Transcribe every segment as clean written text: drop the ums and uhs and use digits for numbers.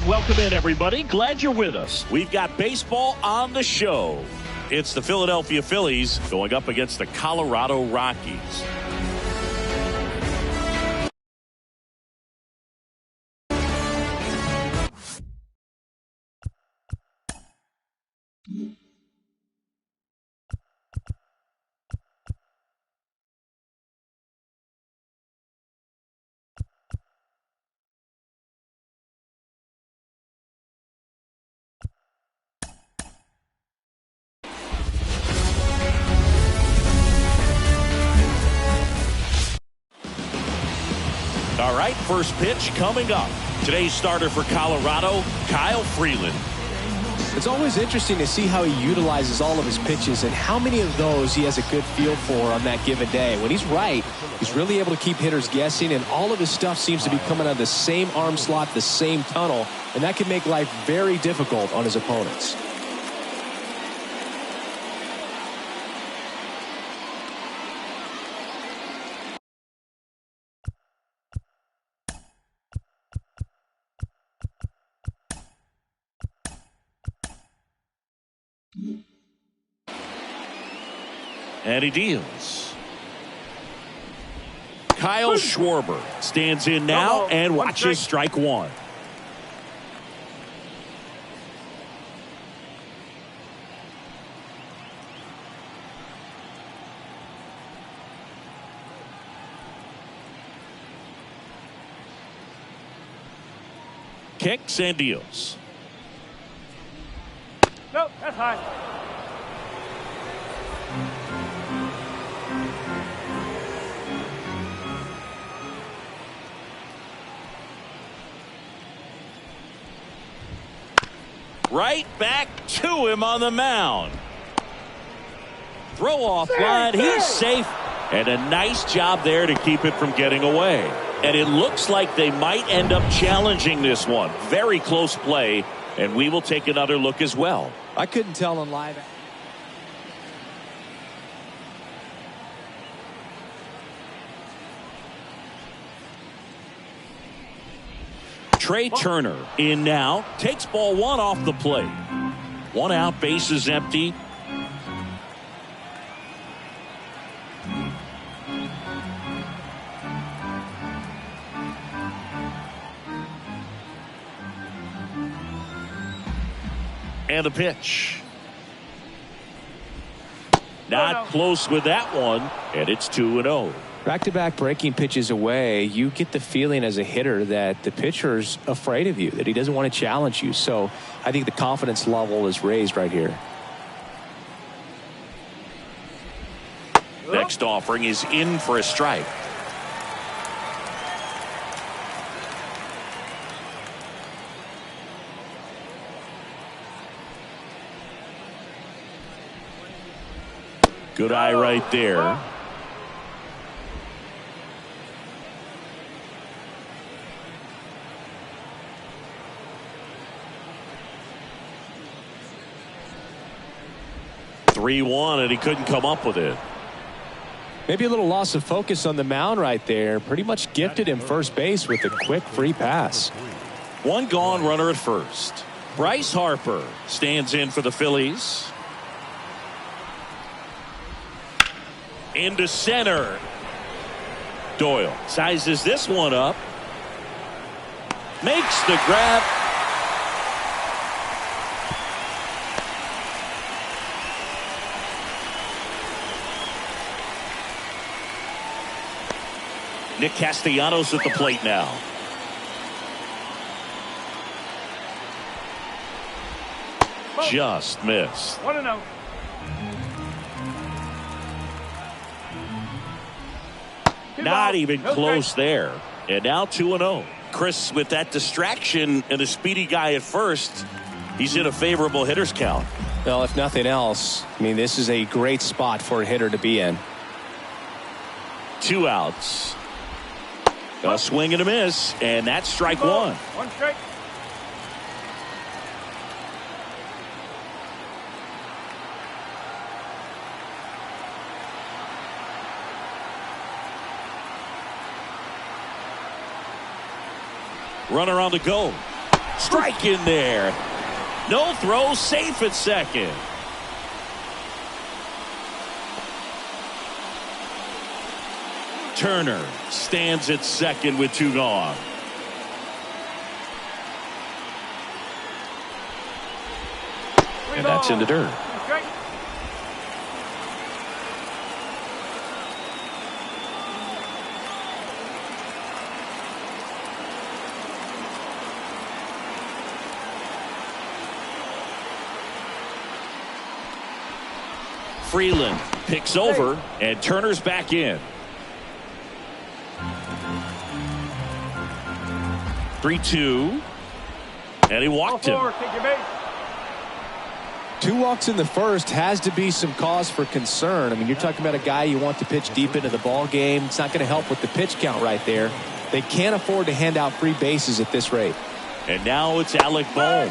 And welcome in, everybody. Glad you're with us. We've got baseball on the show. It's the Philadelphia Phillies going up against the Colorado Rockies. All right, first pitch coming up. Today's starter for Colorado, Kyle Freeland. It's always interesting to see how he utilizes all of his pitches and how many of those he has a good feel for on that given day. When he's right, he's really able to keep hitters guessing, and all of his stuff seems to be coming out of the same arm slot, the same tunnel, and that can make life very difficult on his opponents. And he deals. Kyle Schwarber stands in now and watches strike one. Kicks and deals. Nope, that's high. Right back to him on the mound. Throw off line. He's safe. And a nice job there to keep it from getting away. And it looks like they might end up challenging this one. Very close play. And we will take another look as well. I couldn't tell on live. Trey Turner in now, takes ball one off the plate. One out, bases empty. And the pitch. Not close with that one, and it's 2-0. Back-to-back breaking pitches away, you get the feeling as a hitter that the pitcher's afraid of you, that he doesn't want to challenge you. So I think the confidence level is raised right here. Next offering is in for a strike. Good eye right there. Three-one, and he couldn't come up with it. Maybe a little loss of focus on the mound right there. Pretty much gifted him first base with a quick free pass. One gone, runner at first. Bryce Harper stands in for the Phillies. Into center. Doyle sizes this one up. Makes the grab. Nick Castellanos at the plate now. Just missed. 1-0. Not even close there. And now 2-0. Chris, with that distraction and the speedy guy at first, he's in a favorable hitter's count. Well, if nothing else, I mean, this is a great spot for a hitter to be in. 2 outs. A swing and a miss, and that's strike one. One strike. Runner on the go. Strike in there. No throw, safe at second. Turner stands at second with 2 gone. And that's in the dirt. Freeland picks over, and Turner's back in. 3-2, and he walked him. 2 walks in the first has to be some cause for concern. I mean, you're talking about a guy you want to pitch deep into the ball game. It's not going to help with the pitch count right there. They can't afford to hand out free bases at this rate. And now it's Alec Bohm,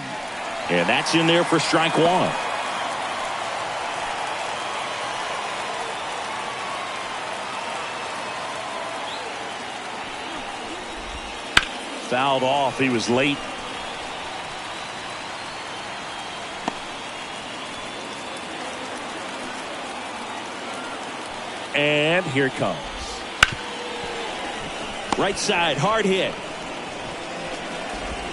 and that's in there for strike 1. Fouled off. He was late. And here it comes. Right side, hard hit.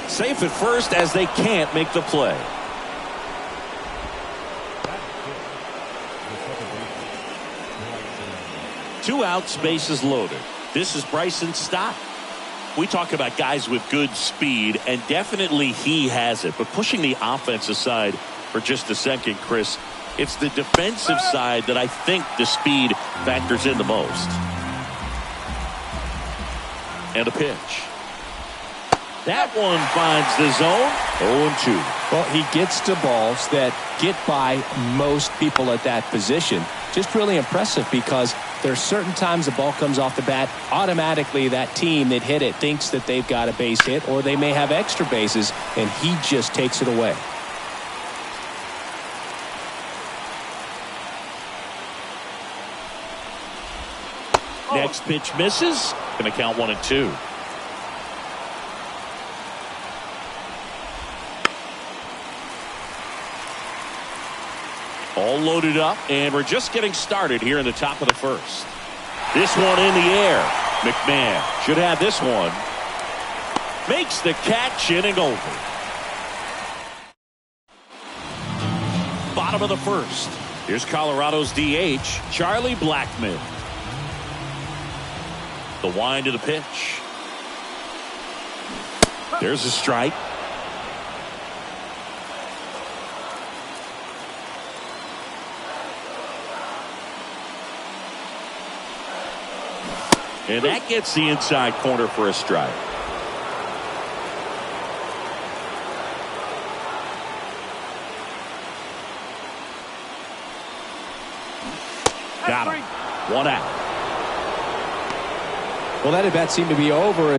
Safe at first as they can't make the play. Two outs, bases loaded. This is Bryce in stop. We talk about guys with good speed, and definitely he has it. But pushing the offense aside for just a second, Chris, it's the defensive side that I think the speed factors in the most. And a pitch. That one finds the zone. 0-2. Well, he gets to balls that get by most people at that position. Just really impressive because there's certain times the ball comes off the bat, automatically that team that hit it thinks that they've got a base hit, or they may have extra bases, and he just takes it away. Next pitch misses. Going to count 1-2. All loaded up, and we're just getting started here in the top of the first. This one in the air. McMahon should have this one. Makes the catch, inning over. Bottom of the first. Here's Colorado's DH, Charlie Blackmon. The wind of the pitch. There's a strike. And that gets the inside corner for a strike. Got him. 1 out. Well, that at bat seemed to be over.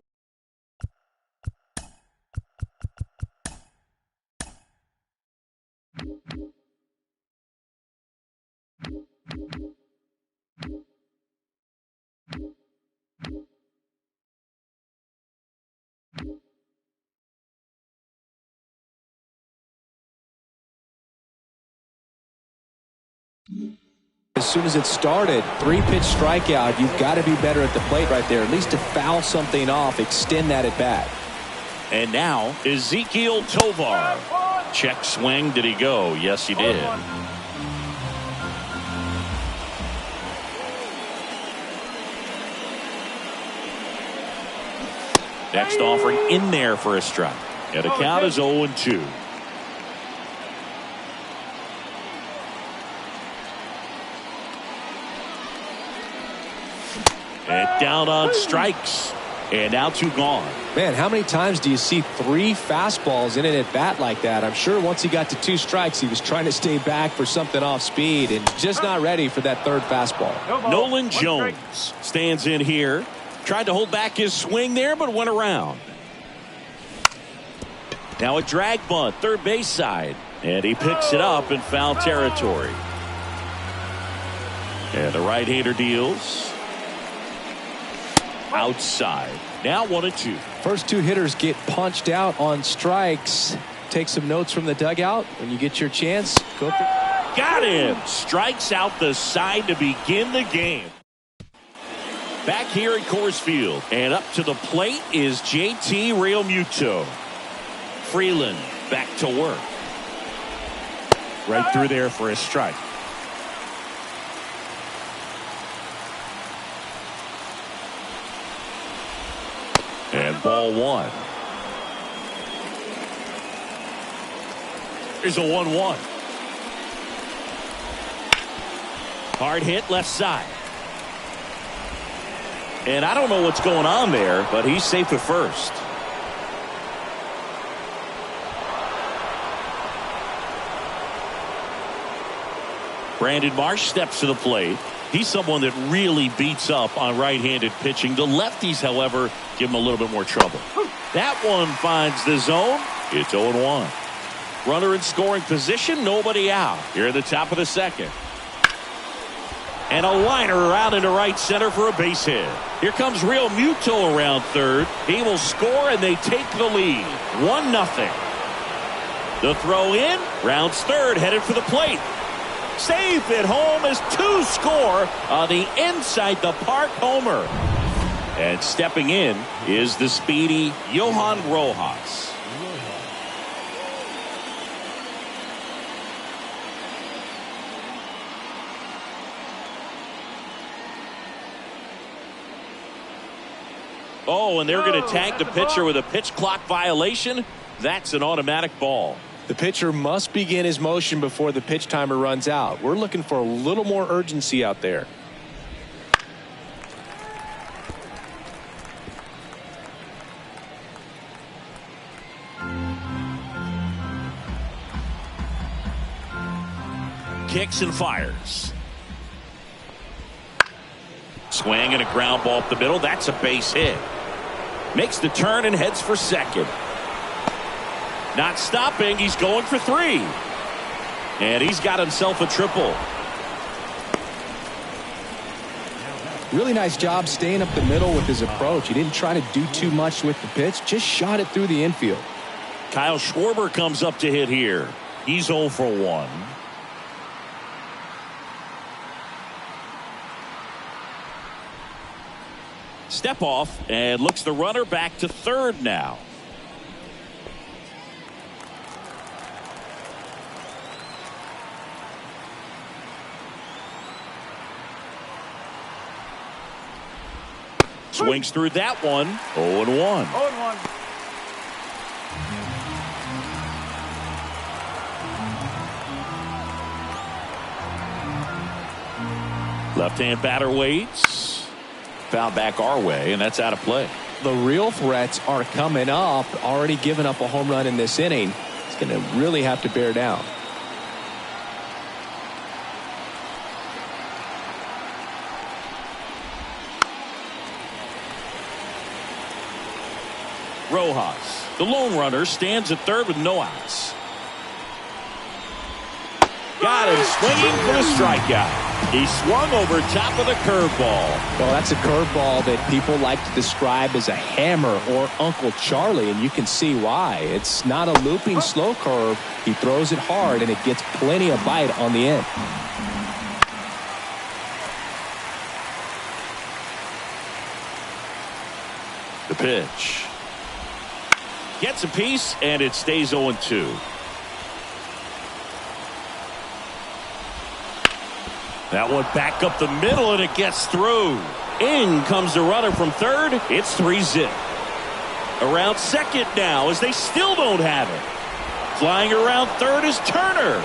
As soon as it started, 3-pitch strikeout. You've got to be better at the plate right there, at least to foul something off, extend that at bat. And now Ezekiel Tovar. Check swing. Did he go? Yes, he did. Next offering in there for a strike. And the count is 0-2. And down on strikes. And now 2 gone. Man, how many times do you see 3 fastballs in an at bat like that? I'm sure once he got to 2 strikes, he was trying to stay back for something off speed and just not ready for that 3rd fastball. Nolan Jones stands in here. Tried to hold back his swing there, but went around. Now a drag bunt, third base side. And he picks it up in foul territory. And the right-hander deals. Outside. Now 1-2. First two hitters get punched out on strikes. Take some notes from the dugout. When you get your chance, go. Got him. Strikes out the side to begin the game. Back here at Coors Field. And up to the plate is JT Realmuto. Freeland back to work. Right through there for a strike. And ball one. Here's a 1-1. Hard hit left side. And I don't know what's going on there, but he's safe at first. Marsh steps to the plate. He's someone that really beats up on right-handed pitching. The lefties, however, give him a little bit more trouble. That one finds the zone. It's 0-1. Runner in scoring position, nobody out. Here in the top of the second. And a liner around into right center for a base hit. Here comes Realmuto around third. He will score, and they take the lead. 1-0. The throw in. Rounds third, headed for the plate. Safe at home as two score on the inside the park homer. And stepping in is the speedy Johan Rojas. Oh, and they're going to tag the pitcher with a pitch clock violation. That's an automatic ball. The pitcher must begin his motion before the pitch timer runs out. We're looking for a little more urgency out there. Kicks and fires. Swing and a ground ball up the middle. That's a base hit. Makes the turn and heads for second. Not stopping. He's going for three. And he's got himself a triple. Really nice job staying up the middle with his approach. He didn't try to do too much with the pitch. Just shot it through the infield. Kyle Schwarber comes up to hit here. He's 0 for 1. Step off and looks the runner back to third now. Swings through that one. 0-1. 0-1. Left-hand batter waits. Foul back our way, and that's out of play. The real threats are coming up. Already given up a home run in this inning. It's going to really have to bear down. Rojas, the lone runner, stands at third with no outs. Got him swinging for the strikeout. He swung over top of the curveball. Well, that's a curveball that people like to describe as a hammer or Uncle Charlie, and you can see why. It's not a looping slow curve. He throws it hard, and it gets plenty of bite on the end. The pitch. Gets a piece, and it stays 0-2. That one back up the middle, and it gets through. In comes the runner from third. It's 3-0. Around second now as they still don't have it. Flying around third is Turner.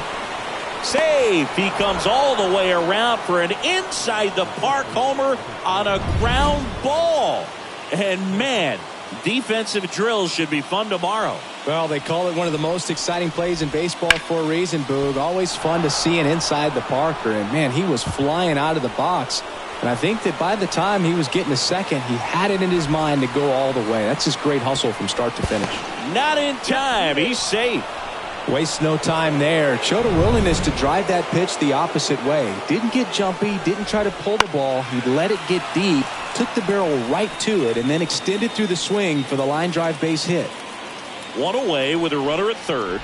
Safe. He comes all the way around for an inside the park homer on a ground ball. And man, defensive drills should be fun tomorrow. Well, they call it one of the most exciting plays in baseball for a reason, Boog. Always fun to see an inside the Parker. And, man, he was flying out of the box. And I think that by the time he was getting to second, he had it in his mind to go all the way. That's just great hustle from start to finish. Not in time. He's safe. Wastes no time there. Showed a willingness to drive that pitch the opposite way. Didn't get jumpy, didn't try to pull the ball. He let it get deep, took the barrel right to it, and then extended through the swing for the line drive base hit. One away with a runner at third.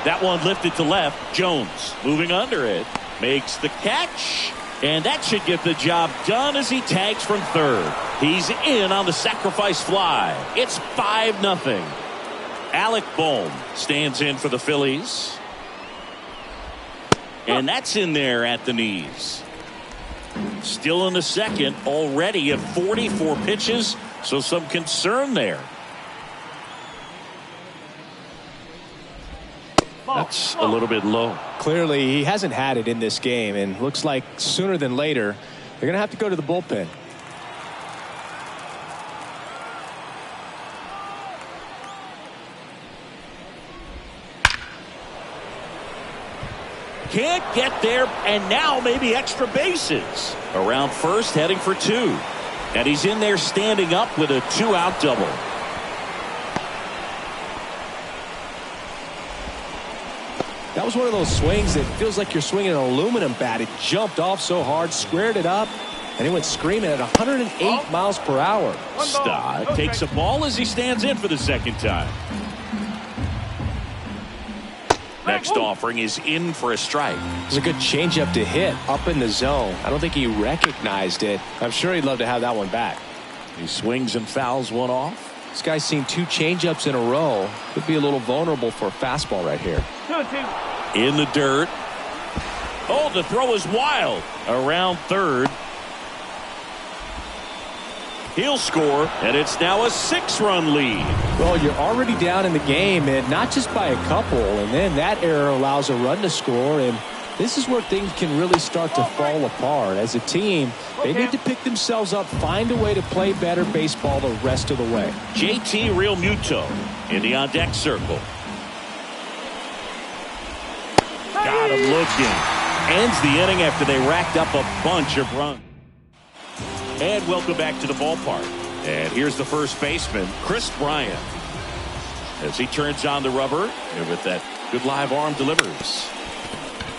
That one lifted to left. Jones moving under it. Makes the catch. And that should get the job done as he tags from third. He's in on the sacrifice fly. It's 5-0. Alec Bohm stands in for the Phillies. And that's in there at the knees. Still in the second, already at 44 pitches, so some concern there. That's a little bit low. Clearly, he hasn't had it in this game, and looks like sooner than later, they're going to have to go to the bullpen. Can't get there, and now maybe extra bases. Around first, heading for two. And he's in there standing up with a 2-out double. That was one of those swings that feels like you're swinging an aluminum bat. It jumped off so hard, squared it up, and he went screaming at 108 miles per hour. Stock takes a ball as he stands in for the second time. Next offering is in for a strike. It was a good changeup to hit up in the zone. I don't think he recognized it. I'm sure he'd love to have that one back. He swings and fouls one off. This guy's seen 2 changeups in a row. Could be a little vulnerable for a fastball right here. 2-2. In the dirt. Oh, the throw is wild. Around third. He'll score, and it's now a 6-run lead. Well, you're already down in the game, and not just by a couple, and then that error allows a run to score, and this is where things can really start to fall apart. As a team, they need to pick themselves up, find a way to play better baseball the rest of the way. JT Realmuto in the on-deck circle. Got him looking. Ends the inning after they racked up a bunch of runs. And welcome back to the ballpark. And here's the first baseman, Chris Bryant. As he turns on the rubber, and with that good live arm delivers.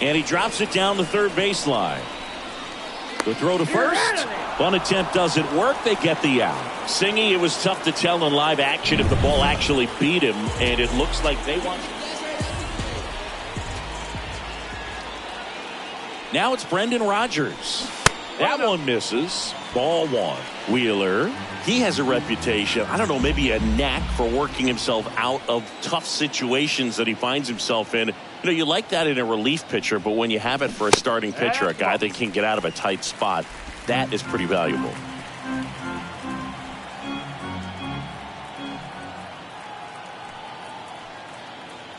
And he drops it down the third baseline. The throw to first. Bunt attempt doesn't work. They get the out. Singy, it was tough to tell in live action if the ball actually beat him, and it looks like they want. Now it's Brendan Rodgers. That one misses. Ball one. Wheeler, he has a reputation, I don't know, maybe a knack for working himself out of tough situations that he finds himself in. You know, you like that in a relief pitcher, but when you have it for a starting pitcher, a guy that can get out of a tight spot, that is pretty valuable.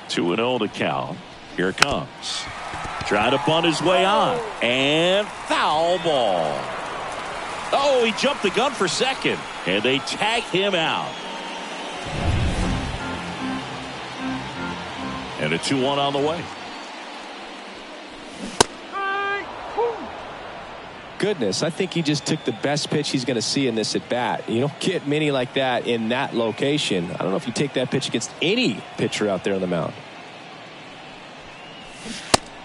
Two and 0 to count. Here it comes. Trying to bunt his way on. And foul ball. Oh, he jumped the gun for second. And they tag him out. And a 2-1 on the way. Goodness, I think he just took the best pitch he's going to see in this at bat. You don't get many like that in that location. I don't know if you take that pitch against any pitcher out there on the mound.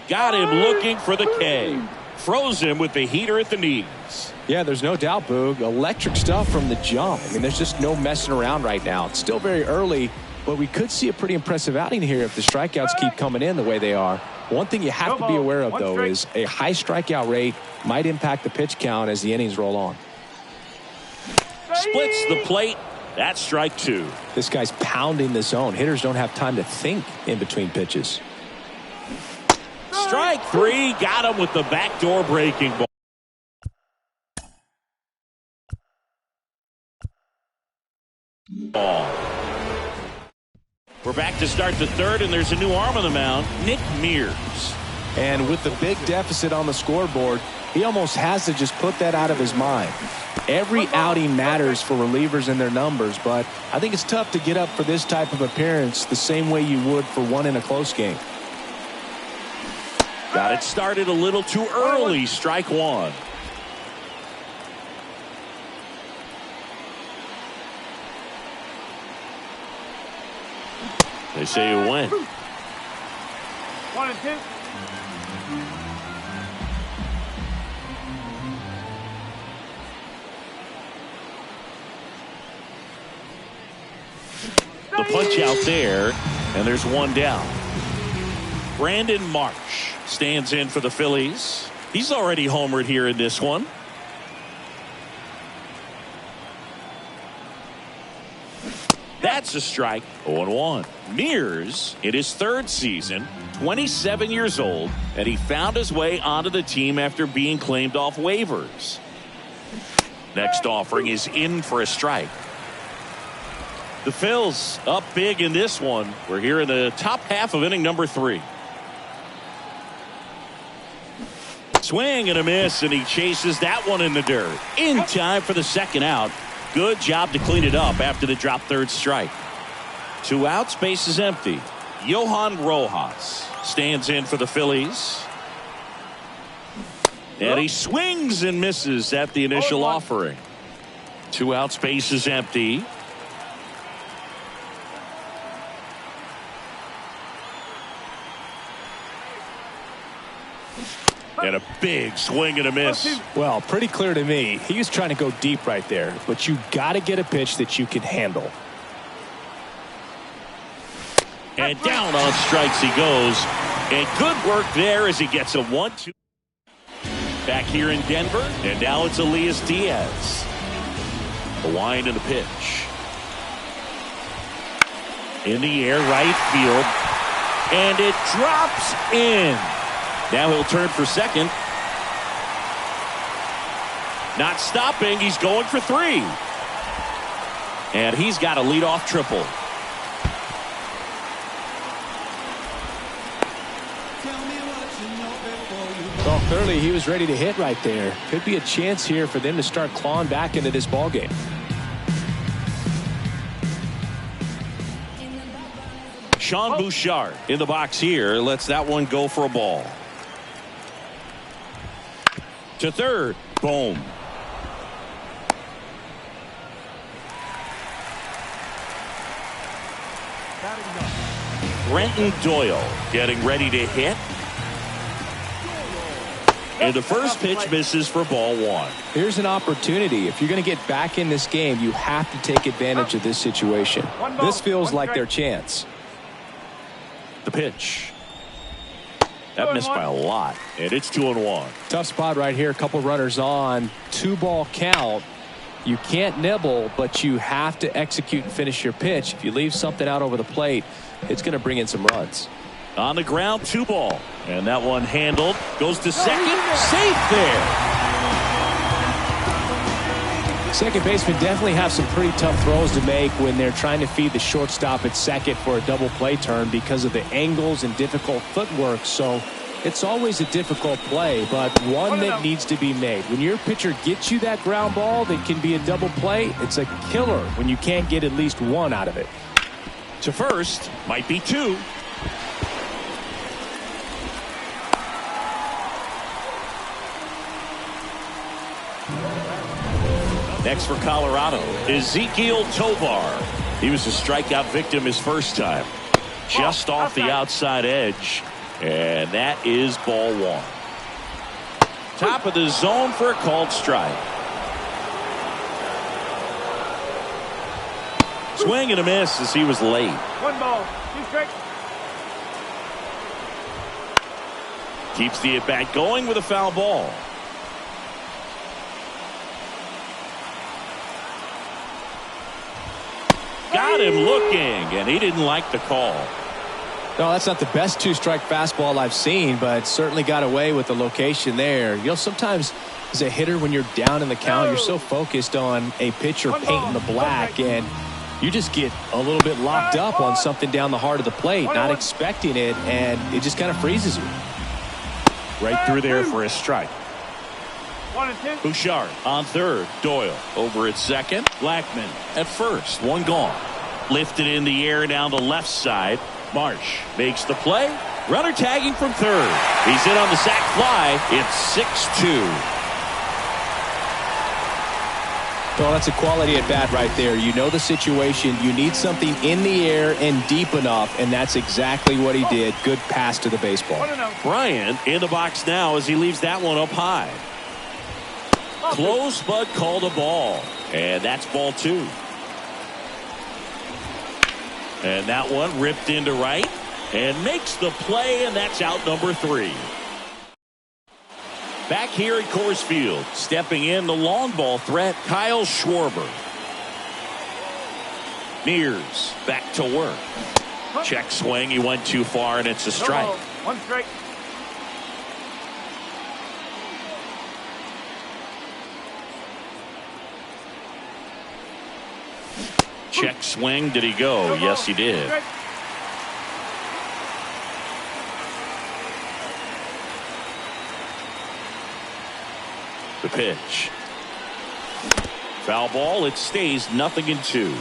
Got him looking for the K. Froze him with the heater at the knees. Yeah, there's no doubt, Boog. Electric stuff from the jump. I mean, there's just no messing around right now. It's still very early, but we could see a pretty impressive outing here if the strikeouts keep coming in the way they are. One thing you have to be aware of, though, is a high strikeout rate might impact the pitch count as the innings roll on. Splits the plate. That's strike two. This guy's pounding the zone. Hitters don't have time to think in between pitches. Strike three. Got him with the backdoor breaking ball. We're back to start the third, and there's a new arm on the mound, Nick Mears. And with the big deficit on the scoreboard, he almost has to just put that out of his mind. Every outing matters for relievers and their numbers, but I think it's tough to get up for this type of appearance the same way you would for one in a close game. Got it started a little too early. Strike one. They say you win. 1-2. The punch out there, and there's one down. Brandon Marsh stands in for the Phillies. He's already homered here in this one. That's a strike. 0-1. Mears, in his third season, 27 years old, and he found his way onto the team after being claimed off waivers. Next offering is in for a strike. The Phils up big in this one. We're here in the top half of inning number 3. Swing and a miss, and he chases that one in the dirt. In time for the second out. Good job to clean it up after the drop third strike. 2 outs, base is empty. Johan Rojas stands in for the Phillies. And he swings and misses at the initial offering. 2 outs, base is empty. And a big swing and a miss. Well, pretty clear to me. He was trying to go deep right there, but you got to get a pitch that you can handle. And down on strikes he goes. And good work there as he gets a 1-2. Back here in Denver, and now it's Diaz. The wind and the pitch. In the air, right field. And it drops in. Now he'll turn for second. Not stopping. He's going for 3. And he's got a leadoff triple. Well, clearly he was ready to hit right there. Could be a chance here for them to start clawing back into this ballgame. Sean Bouchard in the box here. Lets that one go for a ball. To third, Bohm. Brenton Doyle getting ready to hit. And the first pitch misses for ball 1. Here's an opportunity. If you're going to get back in this game, you have to take advantage of this situation. This feels like their chance. The pitch. That missed by a lot, and it's 2-1. Tough spot right here. A couple runners on. 2-ball count. You can't nibble, but you have to execute and finish your pitch. If you leave something out over the plate, it's going to bring in some runs. On the ground, 2 ball. And that one handled. Goes to second. Safe there. Second baseman definitely have some pretty tough throws to make when they're trying to feed the shortstop at second for a double play turn because of the angles and difficult footwork. So it's always a difficult play, but one that needs to be made. When your pitcher gets you that ground ball that can be a double play, it's a killer when you can't get at least 1 out of it. To first, might be 2. Next for Colorado, Ezekiel Tovar. He was a strikeout victim his first time. Just off the outside edge. And that is ball 1. Top of the zone for a called strike. Swing and a miss as he was late. 1 ball, 2 strikes. Keeps the at-bat going with a foul ball. Got him looking, and he didn't like the call. No, that's not the best 2-strike fastball I've seen, but certainly got away with the location there. You know, sometimes as a hitter, when you're down in the count, you're so focused on a pitcher painting the black, and you just get a little bit locked up on something down the heart of the plate, not expecting it, and it just kind of freezes you. Right through there for a strike. 1-2. Bouchard on third. Doyle over at second. Blackmon at first. 1 gone. Lifted in the air down the left side. Marsh makes the play. Runner tagging from third. He's in on the sac fly. It's 6-2. Well, that's a quality at bat right there. You know the situation. You need something in the air and deep enough, and that's exactly what he did. Good pass to the baseball. Bryant in the box now as he leaves that one up high. Close, but called a ball. And that's ball 2. And that one ripped into right and makes the play, and that's out number 3. Back here at Coors Field, stepping in the long ball threat, Kyle Schwarber. Mears back to work. Check swing. He went too far, and it's a strike. 1 strike. Check swing. Did he go? Yes, he did. The pitch. Foul ball. It stays 0-2.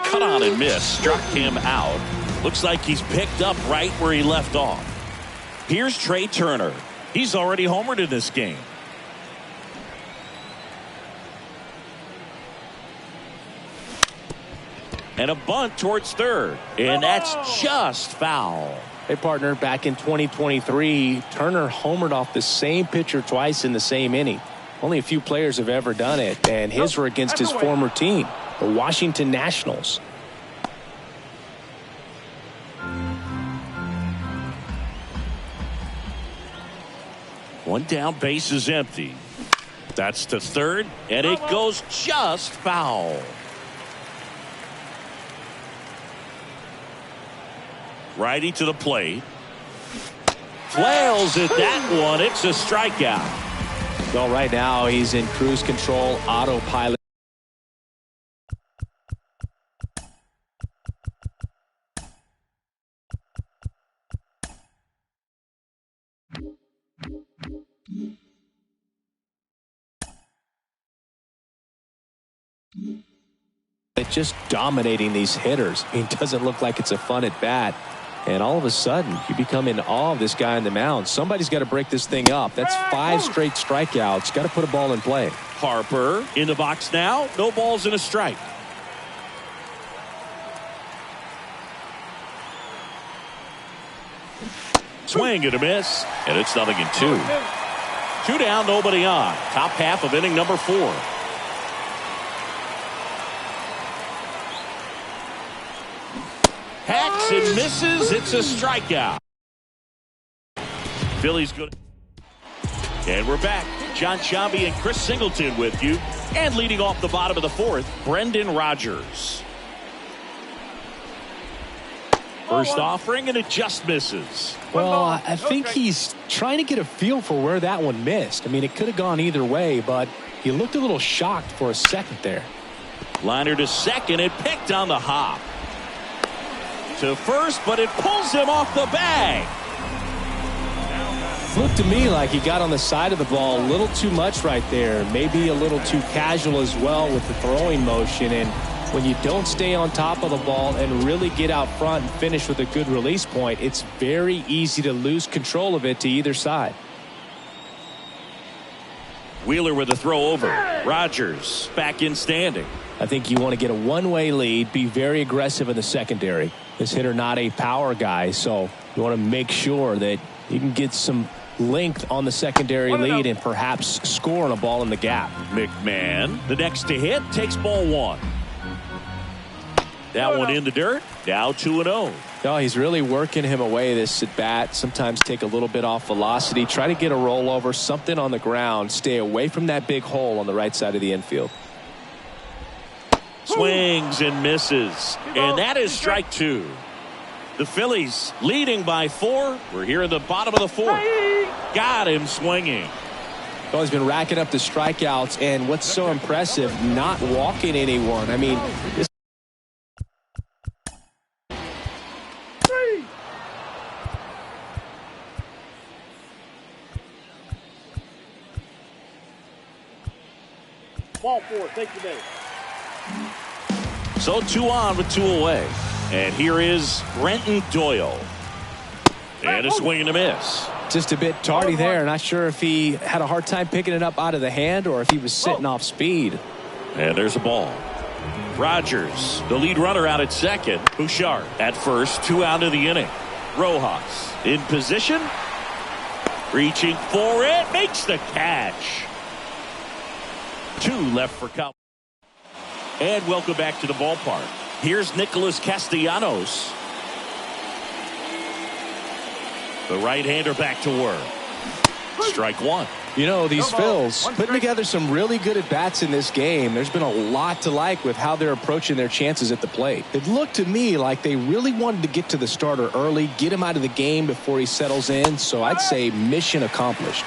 Cut on and miss. Struck him out. Looks like he's picked up right where he left off. Here's Trey Turner. He's already homered in this game. And a bunt towards third. And that's just foul. Hey, partner, back in 2023, Turner homered off the same pitcher twice in the same inning. Only a few players have ever done it, and his were against his former team, the Washington Nationals. One down, base is empty. That's to third, and it goes just foul. Righty to the plate. Flails at that one. It's a strikeout. Well, right now he's in cruise control, autopilot. Just dominating these hitters. I mean, it doesn't look like it's a fun at bat. And all of a sudden, you become in awe of this guy on the mound. Somebody's got to break this thing up. That's 5 straight strikeouts. Got to put a ball in play. Harper in the box now. No balls and a strike. Swing and a miss. And it's 0-2. 2 down, nobody on. Top half of inning number 4. Hacks and misses. It's a strikeout. Phillies good. And we're back. John Sciambi and Chris Singleton with you. And leading off the bottom of the 4th, Brendan Rodgers. First offering, and it just misses. Well, I think he's trying to get a feel for where that one missed. I mean, it could have gone either way, but he looked a little shocked for a second there. Liner to second. It picked on the hop. To first, but it pulls him off the bag. Looked to me like he got on the side of the ball a little too much right there. Maybe a little too casual as well with the throwing motion. And when you don't stay on top of the ball and really get out front and finish with a good release point, it's very easy to lose control of it to either side. Wheeler with a throw over. Rodgers back in standing. I think you want to get a one-way lead, be very aggressive in the secondary. This hitter not a power guy, so you want to make sure that you can get some length on the secondary lead and perhaps score on a ball in the gap. McMahon, the next to hit, takes ball 1. That one in the dirt. Now 2-0. No, he's really working him away this at bat. Sometimes take a little bit off velocity. Try to get a rollover, something on the ground. Stay away from that big hole on the right side of the infield. Swings and misses. And that is strike 2. The Phillies leading by 4. We're here in the bottom of the 4th. Got him swinging. Well, he's been racking up the strikeouts, and what's so impressive, not walking anyone. I mean, this Ball 4, take the day. So 2 on with 2 away. And here is Brenton Doyle. And a swing and a miss. Just a bit tardy there. Not sure if he had a hard time picking it up out of the hand or if he was sitting off speed. And there's a ball. Rogers, the lead runner, out at second. Bouchard at first, 2 out of the inning. Rojas in position. Reaching for it. Makes the catch. 2 left for Cup. And welcome back to the ballpark. Here's Nicholas Castellanos. The right-hander back to work. Strike 1. You know, these Phils putting together some really good at-bats in this game. There's been a lot to like with how they're approaching their chances at the plate. It looked to me like they really wanted to get to the starter early, get him out of the game before he settles in. So I'd say mission accomplished.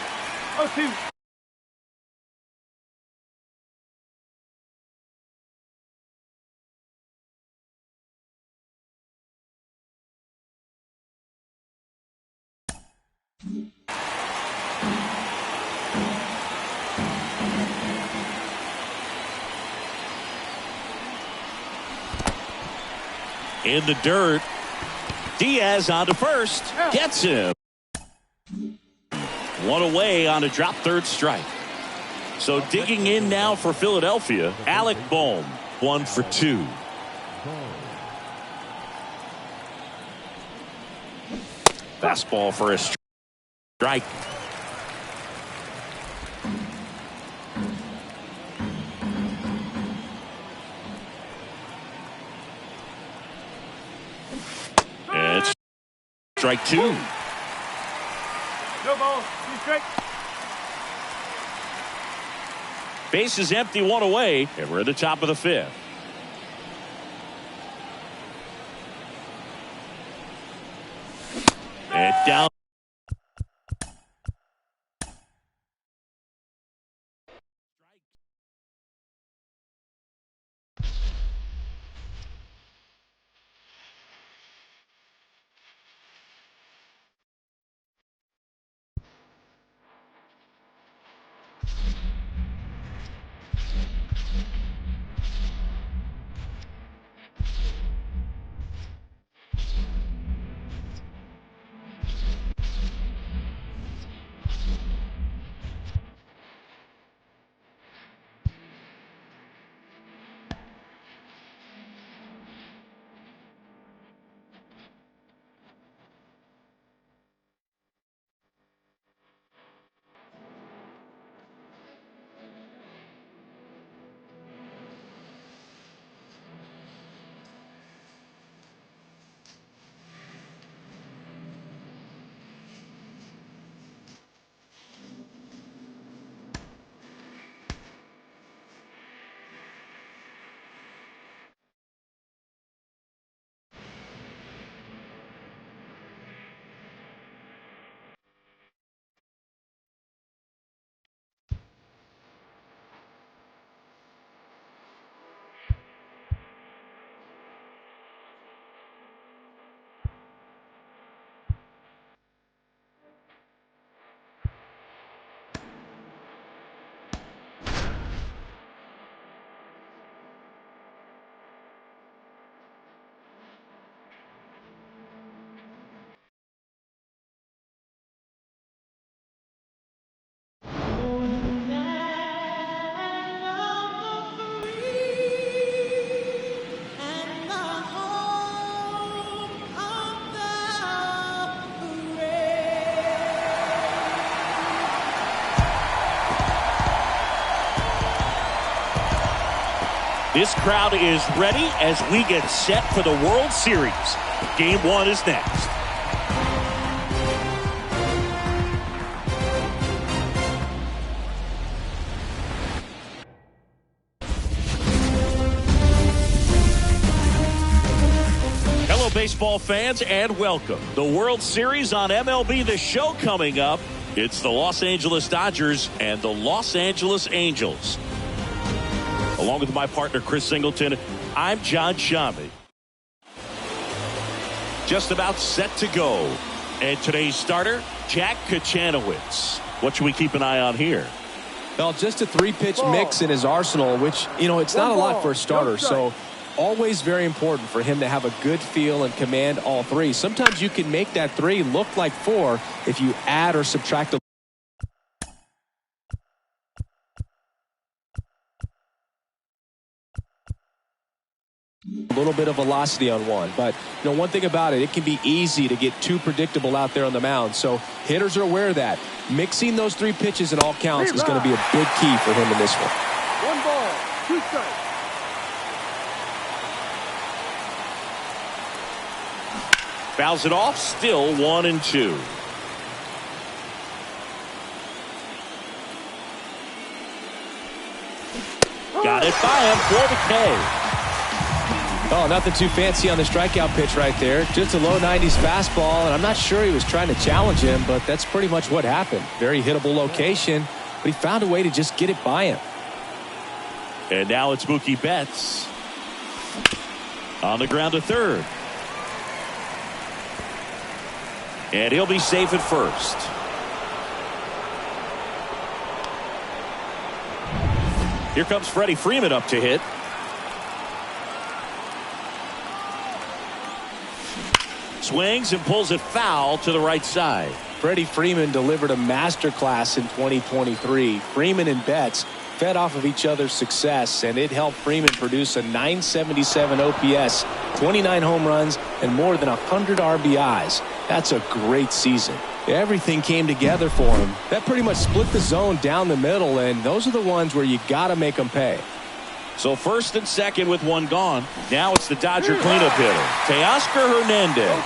In the dirt. Diaz on to first. Gets him. 1 away on a drop, 3rd strike. So digging in now for Philadelphia, Alec Bohm, 1 for 2. Fastball for a strike. It's strike 2. No ball. 2 strikes. Base is empty, 1 away, and we're at the top of the 5th. And down. This crowd is ready as we get set for the World Series. Game 1 is next. Hello, baseball fans, and welcome. The World Series on MLB The Show coming up. It's the Los Angeles Dodgers and the Los Angeles Angels. Along with my partner, Chris Singleton, I'm John Shambi. Just about set to go. And today's starter, Jack Kachanowicz. What should we keep an eye on here? Well, just a 3-pitch mix in his arsenal, which, you know, it's not a lot for a starter. So always very important for him to have a good feel and command all three. Sometimes you can make that 3 look like 4 if you add or subtract a little bit of velocity on one. But you know, one thing about it, it can be easy to get too predictable out there on the mound. So hitters are aware of that. Mixing those 3 pitches in all counts is going to be a big key for him in this one. 1 ball, 2 strikes. Fouls it off, still 1-2. Got it by him for the K. Oh, nothing too fancy on the strikeout pitch right there. Just a low 90s fastball, and I'm not sure he was trying to challenge him, but that's pretty much what happened. Very hittable location, but he found a way to just get it by him. And now it's Mookie Betts on the ground to third. And he'll be safe at first. Here comes Freddie Freeman up to hit. Swings and pulls it foul to the right side. Freddie Freeman delivered a masterclass in 2023. Freeman and Betts fed off of each other's success, and it helped Freeman produce a .977 OPS, 29 home runs, and more than 100 RBIs. That's a great season. Everything came together for him. That pretty much split the zone down the middle, and those are the ones where you got to make them pay. So first and second with 1 gone. Now it's the Dodger cleanup hitter, Teoscar Hernandez.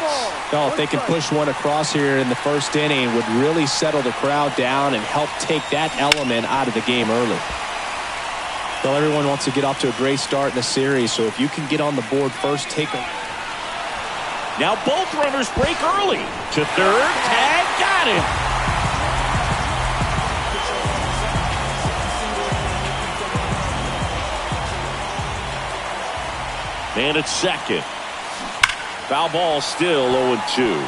Oh, if they can push one across here in the first inning, would really settle the crowd down and help take that element out of the game early. Well, everyone wants to get off to a great start in the series, so if you can get on the board first, take them. Now both runners break early. To third, tag, got him. And at second. Foul ball, still 0-2.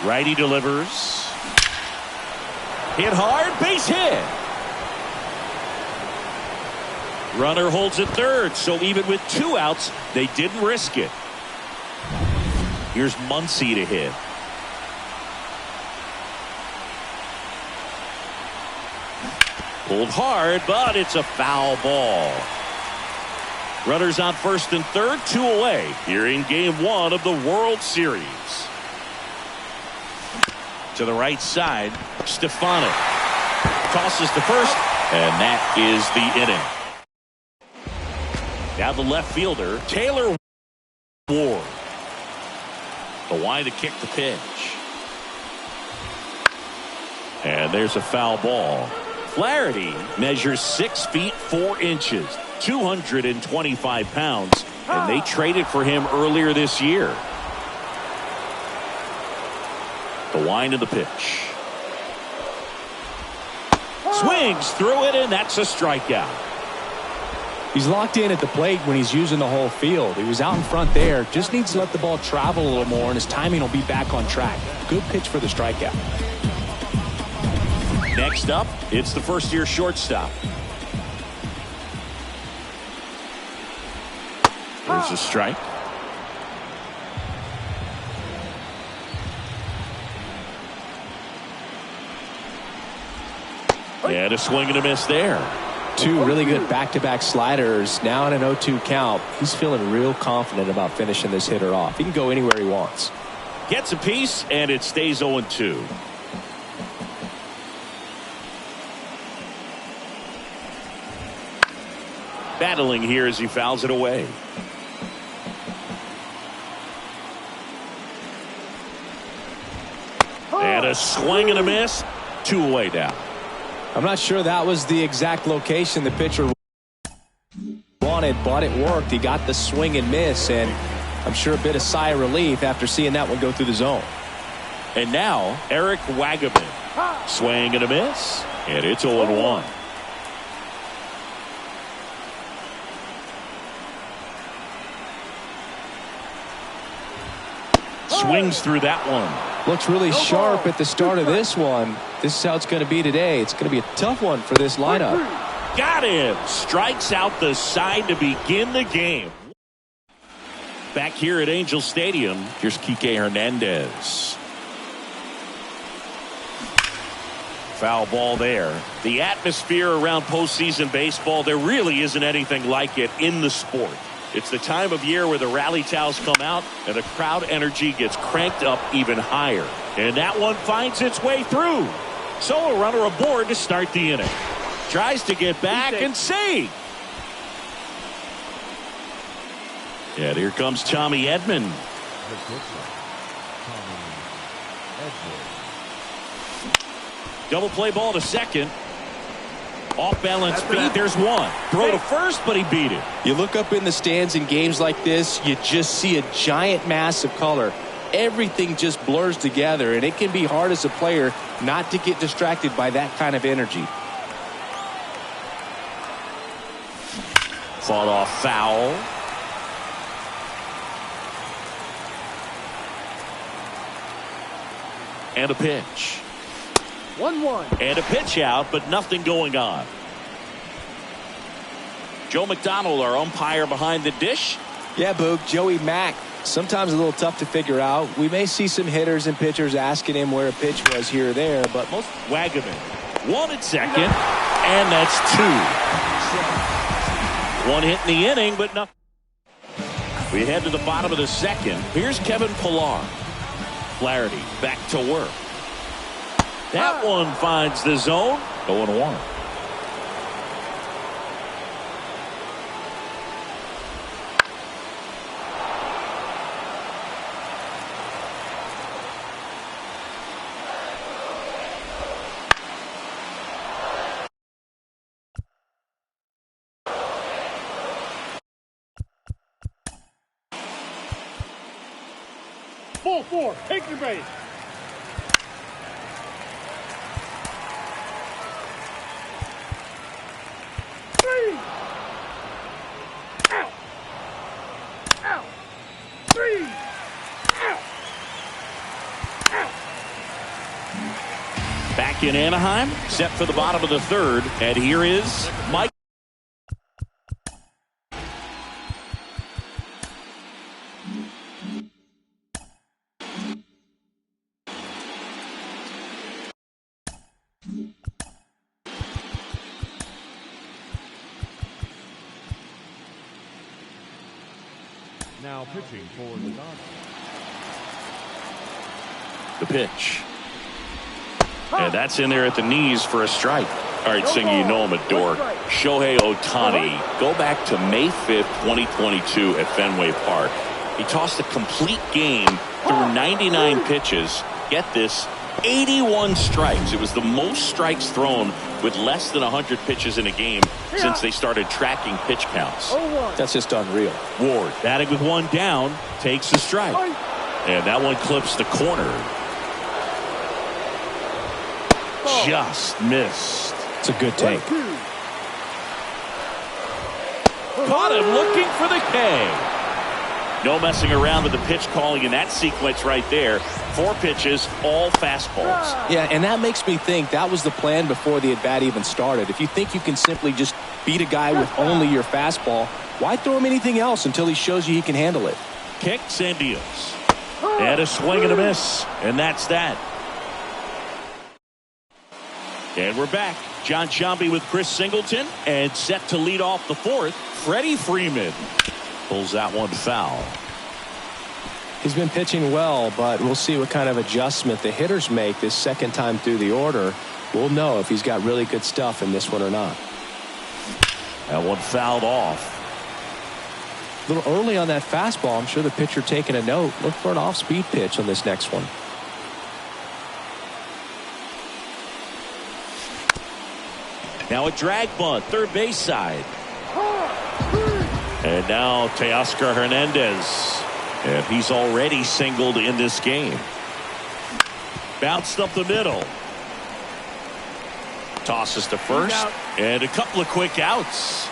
Righty delivers. Hit hard, base hit. Runner holds at third, so even with 2 outs, they didn't risk it. Here's Muncy to hit. Pulled hard, but it's a foul ball. Runners on first and third, 2 away here in game 1 of the World Series. To the right side, Stefanik tosses to first, and that is the inning. Now the left fielder, Taylor Ward. The wind to kick the pitch. And there's a foul ball. Flaherty measures 6 feet 4 inches, 225 pounds, and they traded for him earlier this year. The wind of the pitch. Swings through it, and that's a strikeout. He's locked in at the plate when he's using the whole field. He was out in front there. Just needs to let the ball travel a little more, and his timing will be back on track. Good pitch for the strikeout. Next up, it's the first-year shortstop. There's a strike. And a swing and a miss there. 2 really good back-to-back sliders. Now in an 0-2 count. He's feeling real confident about finishing this hitter off. He can go anywhere he wants. Gets a piece, and it stays 0-2. Battling here as he fouls it away. And a swing and a miss. 2 away now. I'm not sure that was the exact location the pitcher wanted, but it worked. He got the swing and miss, and I'm sure a bit of sigh of relief after seeing that one go through the zone. And now Eric Wagaman. Swing and a miss, and it's 0-1. Swings through that one. Looks really sharp at the start of this one. This is how it's going to be today. It's going to be a tough one for this lineup. Got him. Strikes out the side to begin the game. Back here at Angel Stadium, here's Kike Hernandez. Foul ball there. The atmosphere around postseason baseball, there really isn't anything like it in the sport. It's the time of year where the rally towels come out and the crowd energy gets cranked up even higher. And that one finds its way through. So a runner aboard to start the inning. Tries to get back and save. And here comes Tommy Edman. Double play ball to second. Off balance speed. There's one. Throw to first, but he beat it. You look up in the stands in games like this, you just see a giant mass of color. Everything just blurs together, and it can be hard as a player not to get distracted by that kind of energy. Fought off foul. And a pitch. 1-1. And a pitch out, but nothing going on. Joe McDonald, our umpire behind the dish. Yeah, Boog, Joey Mack. Sometimes a little tough to figure out. We may see some hitters and pitchers asking him where a pitch was here or there, but most. Wagaman. One at second, and that's two. One hit in the inning, but nothing. We head to the bottom of the second. Here's Kevin Pillar. Flaherty back to work. That one finds the zone. 0-1. Full 4. Take your base. Back in Anaheim, set for the bottom of the third, and here is Mike. Now pitching for the Dodgers. The pitch. And that's in there at the knees for a strike. All right, Singy, you know I'm a dork. Shohei Ohtani, go back to May 5th, 2022 at Fenway Park. He tossed a complete game through 99 pitches. Get this, 81 strikes. It was the most strikes thrown with less than 100 pitches in a game since they started tracking pitch counts. That's just unreal. Ward, batting with one down, takes the strike. And that one clips the corner. Just missed. It's a good take. Caught him looking for the K. No messing around with the pitch calling in that sequence right there. 4 pitches, all fastballs. Yeah, and that makes me think that was the plan before the at-bat even started. If you think you can simply just beat a guy with only your fastball, why throw him anything else until he shows you he can handle it? Kicks and deals. And a swing and a miss. And that's that. And we're back. John Sciambi with Chris Singleton. And set to lead off the fourth, Freddie Freeman. Pulls that one foul. He's been pitching well, but we'll see what kind of adjustment the hitters make this second time through the order. We'll know if he's got really good stuff in this one or not. That one fouled off. A little early on that fastball. I'm sure the pitcher taking a note. Look for an off-speed pitch on this next one. Now a drag bunt, third base side. And now Teoscar Hernandez. And he's already singled in this game. Bounced up the middle. Tosses to first. And a couple of quick outs.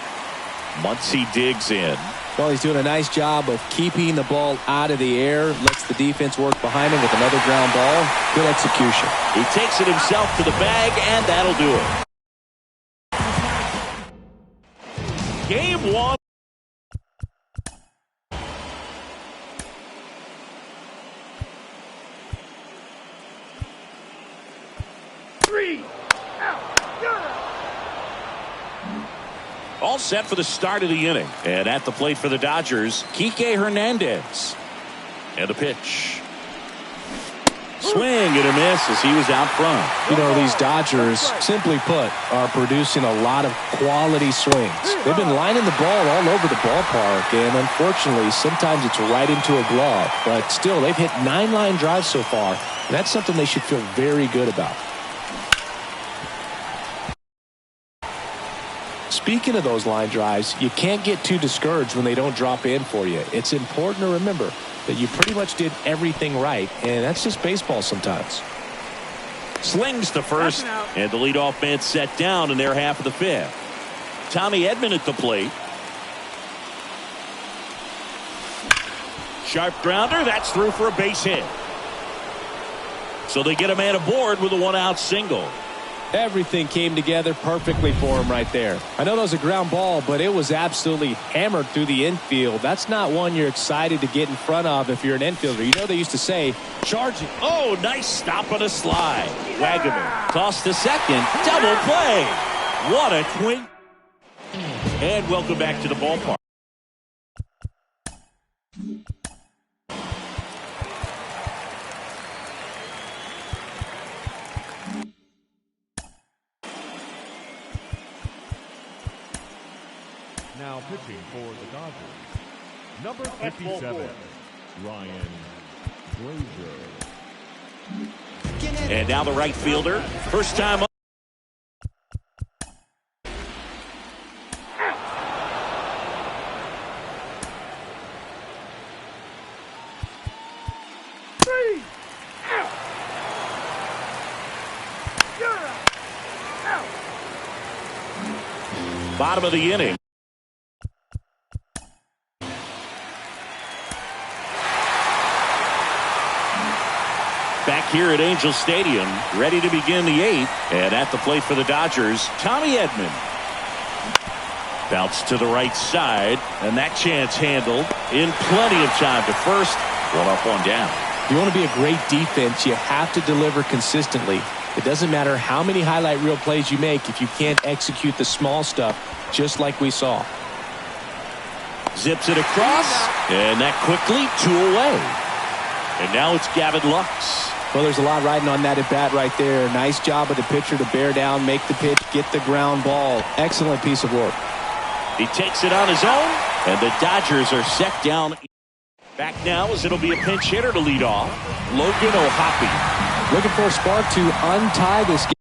Muncy digs in. Well, he's doing a nice job of keeping the ball out of the air. Lets the defense work behind him with another ground ball. Good execution. He takes it himself to the bag, and that'll do it. Game one. All set for the start of the inning. And at the plate for the Dodgers, Kike Hernandez. And a pitch. Swing and a miss as he was out front. You know, these Dodgers, simply put, are producing a lot of quality swings. They've been lining the ball all over the ballpark, and unfortunately, sometimes it's right into a glove. But still, they've hit 9 line drives so far, and that's something they should feel very good about. Speaking of those line drives, you can't get too discouraged when they don't drop in for you. It's important to remember that you pretty much did everything right, and that's just baseball sometimes. Slings to first, and the leadoff man set down in their half of the 5th. Tommy Edman at the plate. Sharp grounder, that's through for a base hit. So they get a man aboard with a 1-out single. Everything came together perfectly for him right there. I know that was a ground ball, but it was absolutely hammered through the infield. That's not one you're excited to get in front of if you're an infielder. You know they used to say, charging. Oh, nice stop on a slide. Wagaman tossed to second. Double play. What a twin. And welcome back to the ballpark. Now pitching for the Dodgers, number 57, Ryan Brazier. And now the right fielder. First time up. Bottom of the inning. Back here at Angel Stadium, ready to begin the 8th. And at the plate for the Dodgers, Tommy Edman. Bounce to the right side, and that chance handled in plenty of time to first. 1 up, 1 down. You want to be a great defense, you have to deliver consistently. It doesn't matter how many highlight reel plays you make if you can't execute the small stuff, just like we saw. Zips it across, and that quickly 2 away. And now it's Gavin Lux. Well, there's a lot riding on that at bat right there. Nice job of the pitcher to bear down, make the pitch, get the ground ball. Excellent piece of work. He takes it on his own, and the Dodgers are set down. Back now as it'll be a pinch hitter to lead off. Logan O'Hoppe. Looking for a spark to untie this game.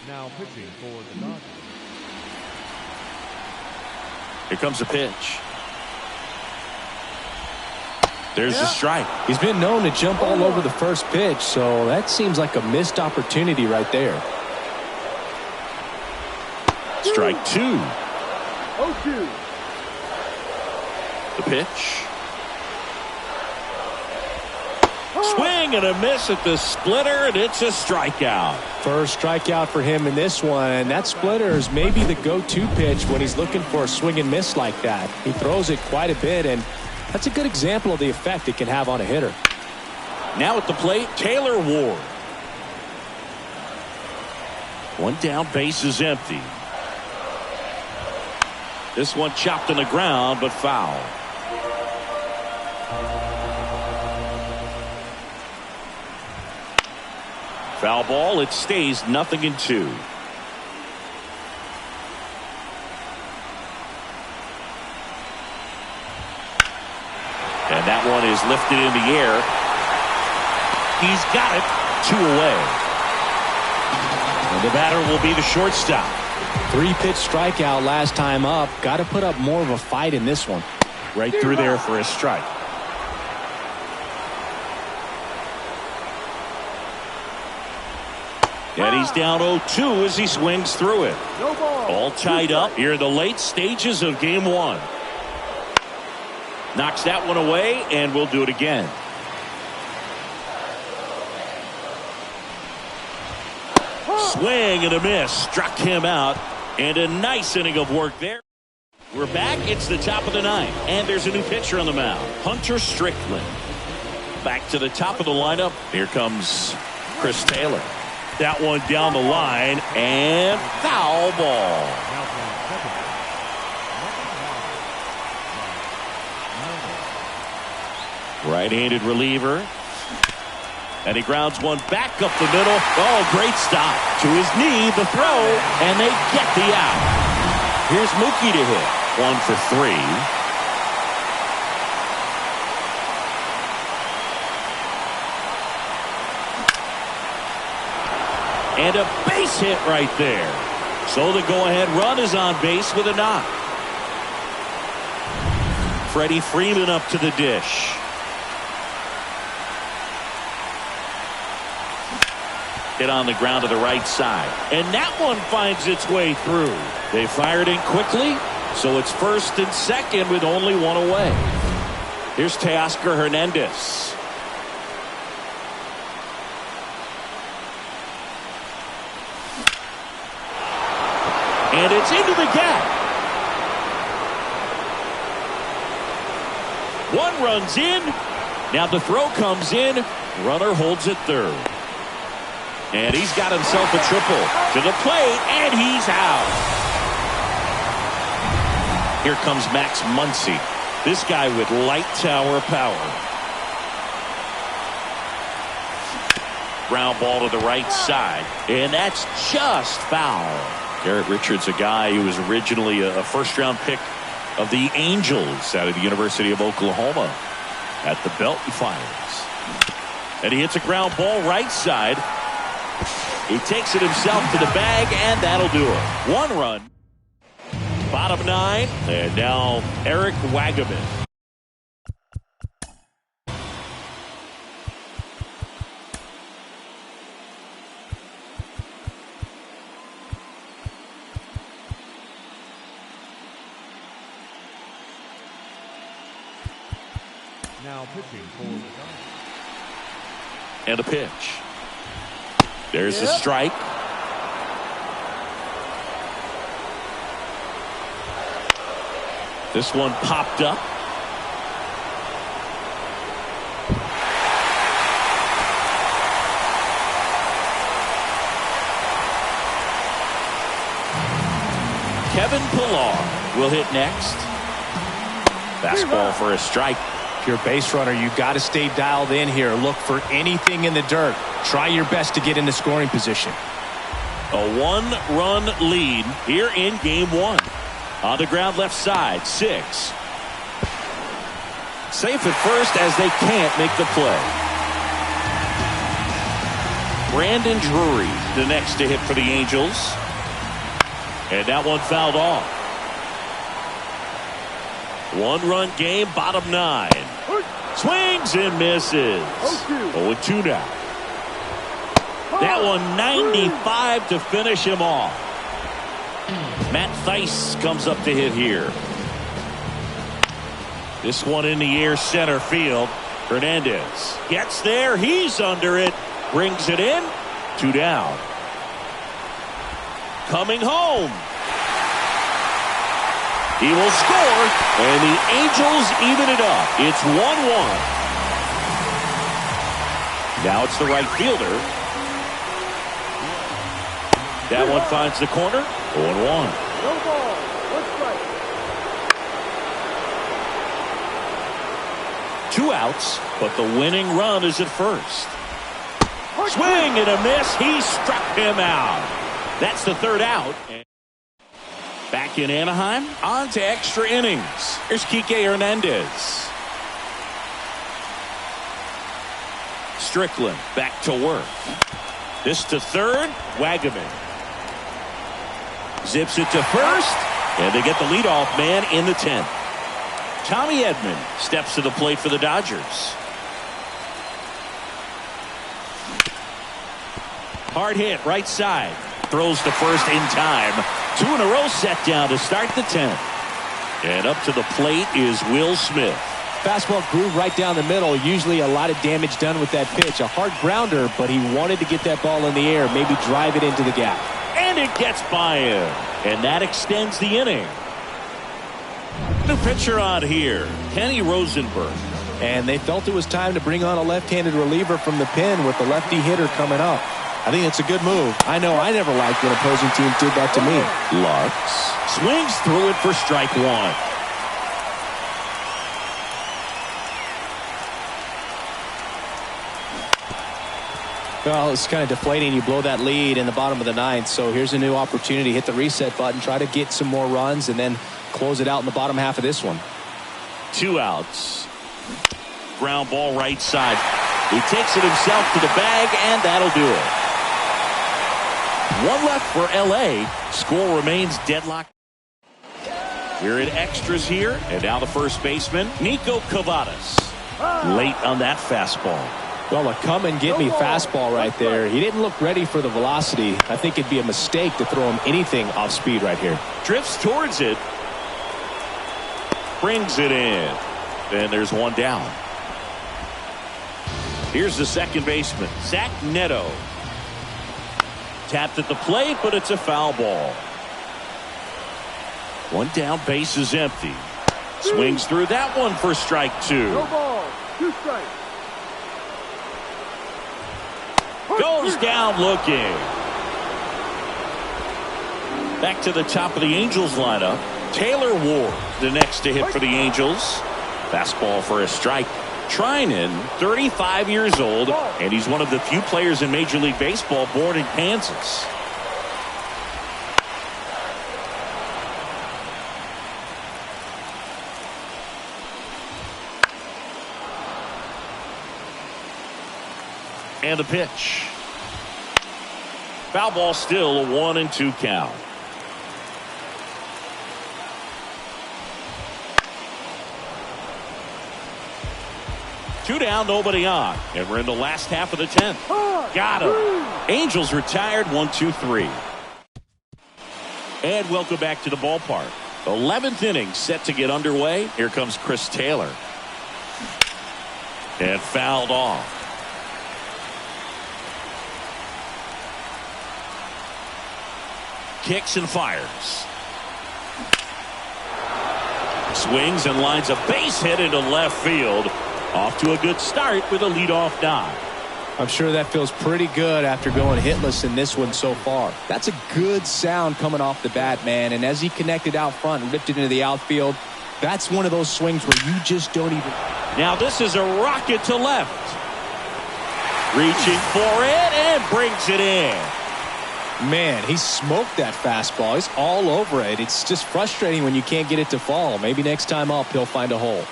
Now pitching for the Dodgers. Here comes a pitch. There's the strike. He's been known to jump all over the first pitch, so that seems like a missed opportunity right there. Strike 2. 0-2. The pitch. Swing and a miss at the splitter, and it's a strikeout. First strikeout for him in this one, and that splitter is maybe the go-to pitch when he's looking for a swing and miss like that. He throws it quite a bit, and that's a good example of the effect it can have on a hitter. Now at the plate, Taylor Ward. 1 down, base is empty. This one chopped on the ground, but foul. Foul ball. It stays 0-2. And that one is lifted in the air. He's got it. 2 away. And the batter will be the shortstop. 3-pitch strikeout last time up. Got to put up more of a fight in this one. Right through there for a strike. And he's down 0-2 as he swings through it. No ball. All tied up here in the late stages of game 1. Knocks that one away, and we'll do it again. Swing and a miss. Struck him out. And a nice inning of work there. We're back. It's the top of the 9th. And there's a new pitcher on the mound. Hunter Strickland. Back to the top of the lineup. Here comes Chris Taylor. That one down the line. And foul ball. Right-handed reliever. And he grounds one back up the middle. Oh, great stop. To his knee, the throw, and they get the out. Here's Mookie to hit. 1 for 3. And a base hit right there. So the go-ahead run is on base with a knock. Freddie Freeman up to the dish. Hit on the ground to the right side. And that one finds its way through. They fired in quickly, so it's 1st and 2nd with only 1 away. Here's Teoscar Hernandez. And it's into the gap. 1 runs in. Now the throw comes in. Runner holds it 3rd. And he's got himself a triple to the plate, and he's out. Here comes Max Muncy. This guy with light tower power. Ground ball to the right side, and that's just foul. Garrett Richards, a guy who was originally a first-round pick of the Angels out of the University of Oklahoma at the Belton Finals. And he hits a ground ball right side. He takes it himself to the bag, and that'll do it. 1 run. Bottom 9, and now Eric Wagaman. Now pitching for the Giants. And a pitch. There's a strike. This one popped up. Kevin Pillar will hit next. Fastball for a strike. If you're a base runner, you've got to stay dialed in here. Look for anything in the dirt. Try your best to get into scoring position. A 1-run lead here in game 1. On the ground left side, 6. Safe at first as they can't make the play. Brandon Drury, the next to hit for the Angels. And that one fouled off. 1-run game, bottom 9. Swings and misses. 0-2 now. That one 95 to finish him off. Matt Thaiss comes up to hit here. This one in the air, center field. Hernandez gets there. He's under it. Brings it in. 2 down. Coming home. He will score, and the Angels even it up. It's 1-1. Now it's the right fielder. That one finds the corner. 0-1. No ball. 1 strike. 2 outs, but the winning run is at first. Swing and a miss. He struck him out. That's the third out. Back in Anaheim, on to extra innings. Here's Kike Hernandez. Strickland back to work. This to third. Wagaman zips it to first, and they get the leadoff man in the 10th. Tommy Edman steps to the plate for the Dodgers. Hard hit right side. Throws to first in time. 2 in a row set down to start the 10th. And up to the plate is Will Smith. Fastball groove right down the middle. Usually a lot of damage done with that pitch. A hard grounder, but he wanted to get that ball in the air, maybe drive it into the gap. And it gets by him. And that extends the inning. New pitcher on here, Kenny Rosenberg. And they felt it was time to bring on a left-handed reliever from the pen with the lefty hitter coming up. I think it's a good move. I know I never liked when opposing teams did that to me. Lux swings through it for strike one. Well, it's kind of deflating. You blow that lead in the bottom of the 9th. So here's a new opportunity. Hit the reset button. Try to get some more runs and then close it out in the bottom half of this one. 2 outs. Ground ball right side. He takes it himself to the bag, and that'll do it. 1 left for L.A. Score remains deadlocked. We're in extras here, and now the first baseman, Nico Cavadas. Late on that fastball. Well, a come-and-get-me fastball right there. He didn't look ready for the velocity. I think it'd be a mistake to throw him anything off speed right here. Drifts towards it. Brings it in. And there's one down. Here's the second baseman, Zach Neto. Tapped at the plate, but it's a foul ball. 1 down, base is empty. Swings through that one for strike 2. No ball, 2 strikes. Goes down looking. Back to the top of the Angels lineup. Taylor Ward, the next to hit for the Angels. Fastball for a strike. Treinen, 35 years old, and he's one of the few players in Major League Baseball born in Kansas. And the pitch. Foul ball, still a 1-2 count. Two down, nobody on. And we're in the last half of the 10th. Got him. Angels retired, 1-2-3. And welcome back to the ballpark. 11th inning set to get underway. Here comes Chris Taylor. And fouled off. Kicks and fires. Swings and lines a base hit into left field. Off to a good start with a leadoff dive. I'm sure that feels pretty good after going hitless in this one so far. That's a good sound coming off the bat, man. And as he connected out front and ripped it into the outfield, that's one of those swings where you just don't even. Now this is a rocket to left. Reaching for it and brings it in. Man, he smoked that fastball. He's all over it. It's just frustrating when you can't get it to fall. Maybe next time up he'll find a hole.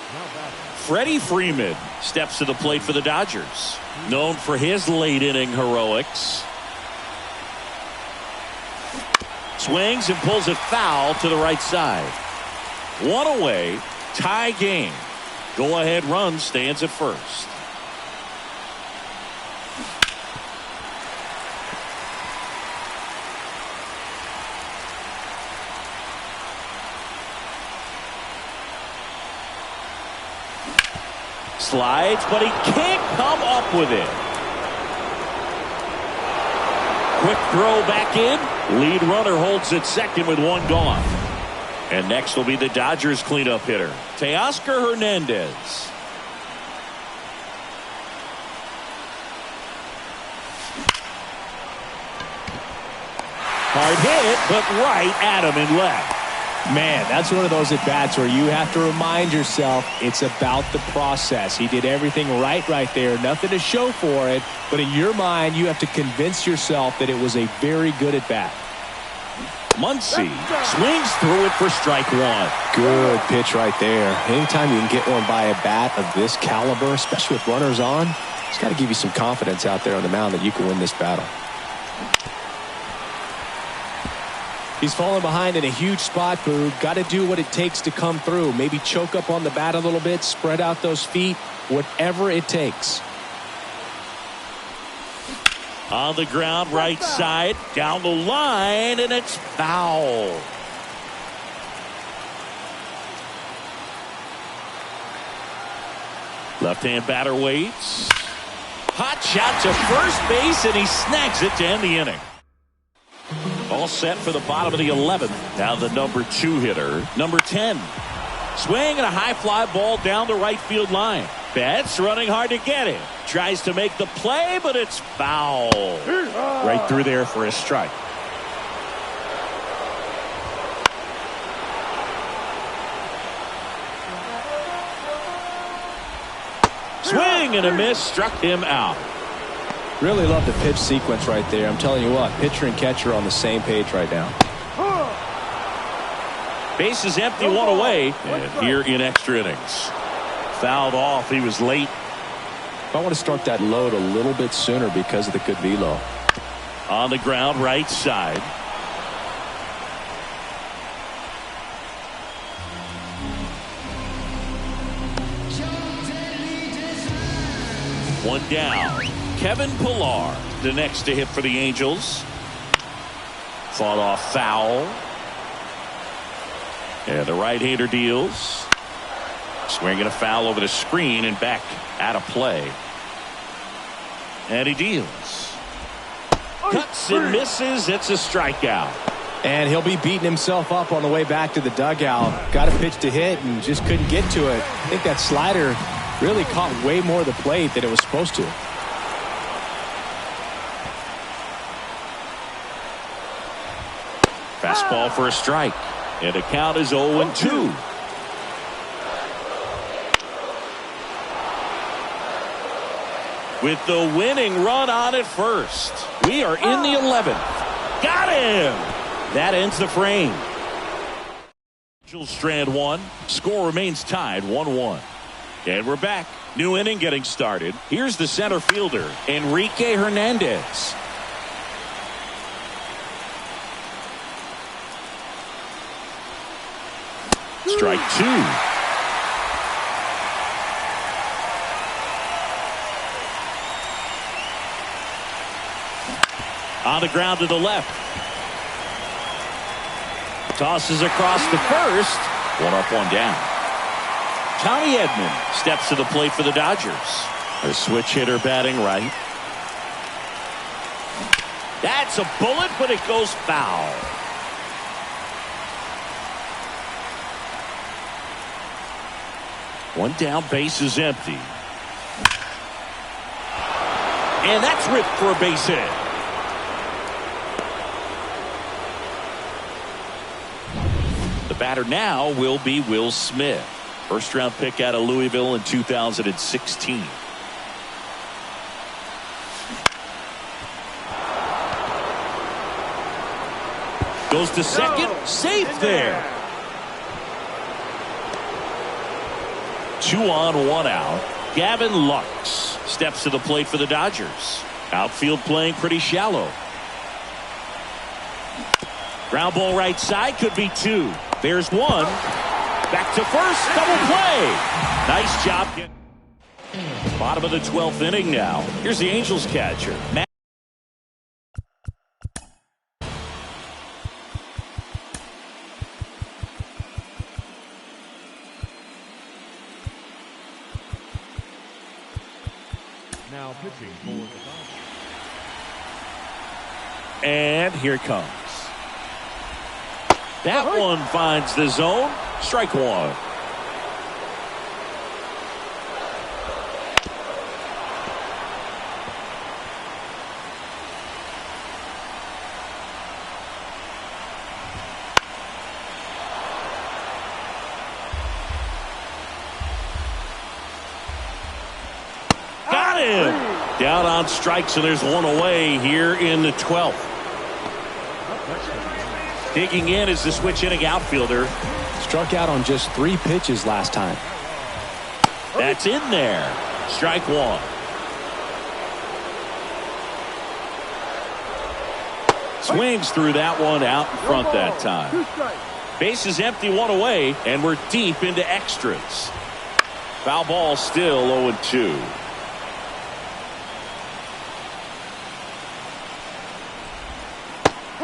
Freddie Freeman steps to the plate for the Dodgers. Known for his late inning heroics. Swings and pulls it foul to the right side. 1 away, tie game. Go ahead run stands at first. Slides, but he can't come up with it. Quick throw back in. Lead runner holds at second with 1 gone. And next will be the Dodgers cleanup hitter, Teoscar Hernandez. Hard hit, but right at him in left. Man, that's one of those at-bats where you have to remind yourself it's about the process. He did everything right there. Nothing to show for it. But in your mind, you have to convince yourself that it was a very good at-bat. Muncy swings through it for strike one. Good pitch right there. Anytime you can get one by a bat of this caliber, especially with runners on, it's got to give you some confidence out there on the mound that you can win this battle. He's fallen behind in a huge spot, Boog. Got to do what it takes to come through. Maybe choke up on the bat a little bit, spread out those feet, whatever it takes. On the ground, right side, down the line, and it's foul. Left-hand batter waits. Hot shot to first base, and he snags it to end the inning. All set for the bottom of the 11th. Now the number 2 hitter, number 10. Swing and a high fly ball down the right field line. Betts running hard to get it. Tries to make the play, but it's foul. Right through there for a strike. Swing and a miss, struck him out. Really love the pitch sequence right there. I'm telling you what, pitcher and catcher are on the same page right now. Base is empty, one away. And here in extra innings. Fouled off. He was late. I want to start that load a little bit sooner because of the good velo. On the ground, right side. One down. Kevin Pillar, the next to hit for the Angels. Fought off foul. And the right-hander deals. Swinging a foul over the screen and back out of play. And he deals. Cuts and misses. It's a strikeout. And he'll be beating himself up on the way back to the dugout. Got a pitch to hit and just couldn't get to it. I think that slider really caught way more of the plate than it was supposed to. Fastball for a strike. And the count is 0-2. With the winning run on at first. We are in the 11th. Got him! That ends the frame. Angels strand one. Score remains tied 1-1. And we're back. New inning getting started. Here's the center fielder, Enrique Hernandez. Strike two. On the ground to the left. Tosses across the first. One up, one down. Tommy Edman steps to the plate for the Dodgers. A switch hitter batting right. That's a bullet, but it goes foul. One down, base is empty. And that's ripped for a base hit. The batter now will be Will Smith. First round pick out of Louisville in 2016. Goes to second, safe there. 2 on, 1 out. Gavin Lux steps to the plate for the Dodgers. Outfield playing pretty shallow. Ground ball right side, could be 2. There's 1. Back to first, double play. Nice job. Bottom of the 12th inning now. Here's the Angels catcher, Matt. Now pitching for the Dodgers. And here it comes. That one finds the zone. Strike one. Got him. Down on strikes, and there's one away here in the 12th. Digging in is the switch hitting outfielder. Struck out on just 3 pitches last time. That's in there. Strike one. Swings through that one out in front that time. Base is empty, one away, and we're deep into extras. Foul ball, still 0-2.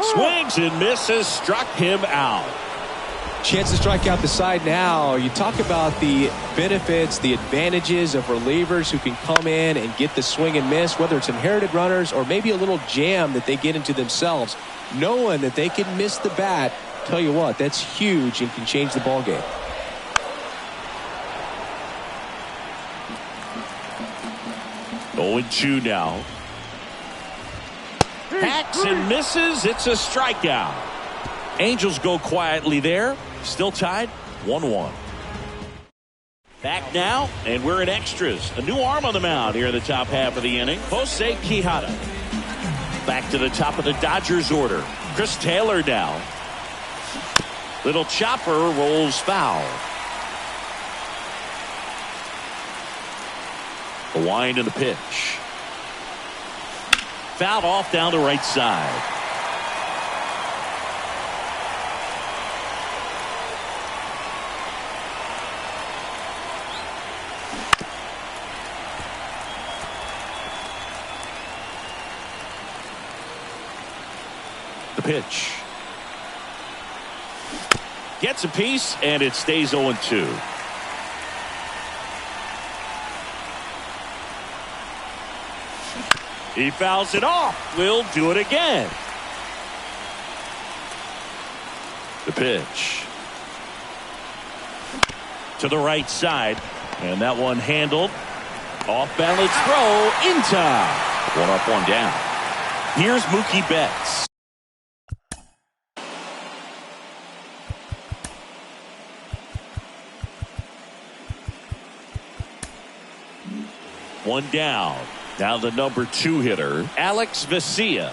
Swings and misses, struck him out. Chance to strike out the side now. You talk about the benefits, the advantages of relievers who can come in and get the swing and miss, whether it's inherited runners or maybe a little jam that they get into themselves. Knowing that they can miss the bat, tell you what, that's huge and can change the ball game. Going 2 now. Hacks and misses. It's a strikeout. Angels go quietly there. Still tied 1-1. Back now, and we're in extras. A new arm on the mound here in the top half of the inning. Jose Quijada. Back to the top of the Dodgers order. Chris Taylor now. Little chopper rolls foul. The wind and the pitch. Fouled off down the right side. The pitch. Gets a piece, and it stays 0-2. He fouls it off. We'll do it again. The pitch. To the right side. And that one handled. Off balance throw in time. 1 up, 1 down. Here's Mookie Betts. One down. Now the number 2 hitter, Alex Vesia.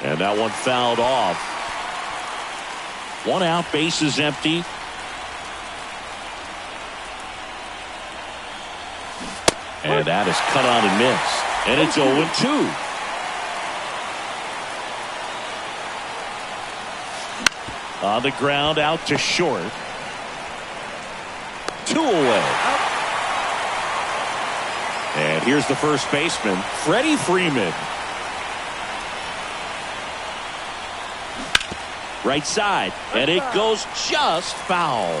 And that one fouled off. 1 out, base is empty. And that is cut on and missed. And it's 0-2. On the ground, out to short. 2 away. And here's the first baseman, Freddie Freeman. Right side, and it goes just foul.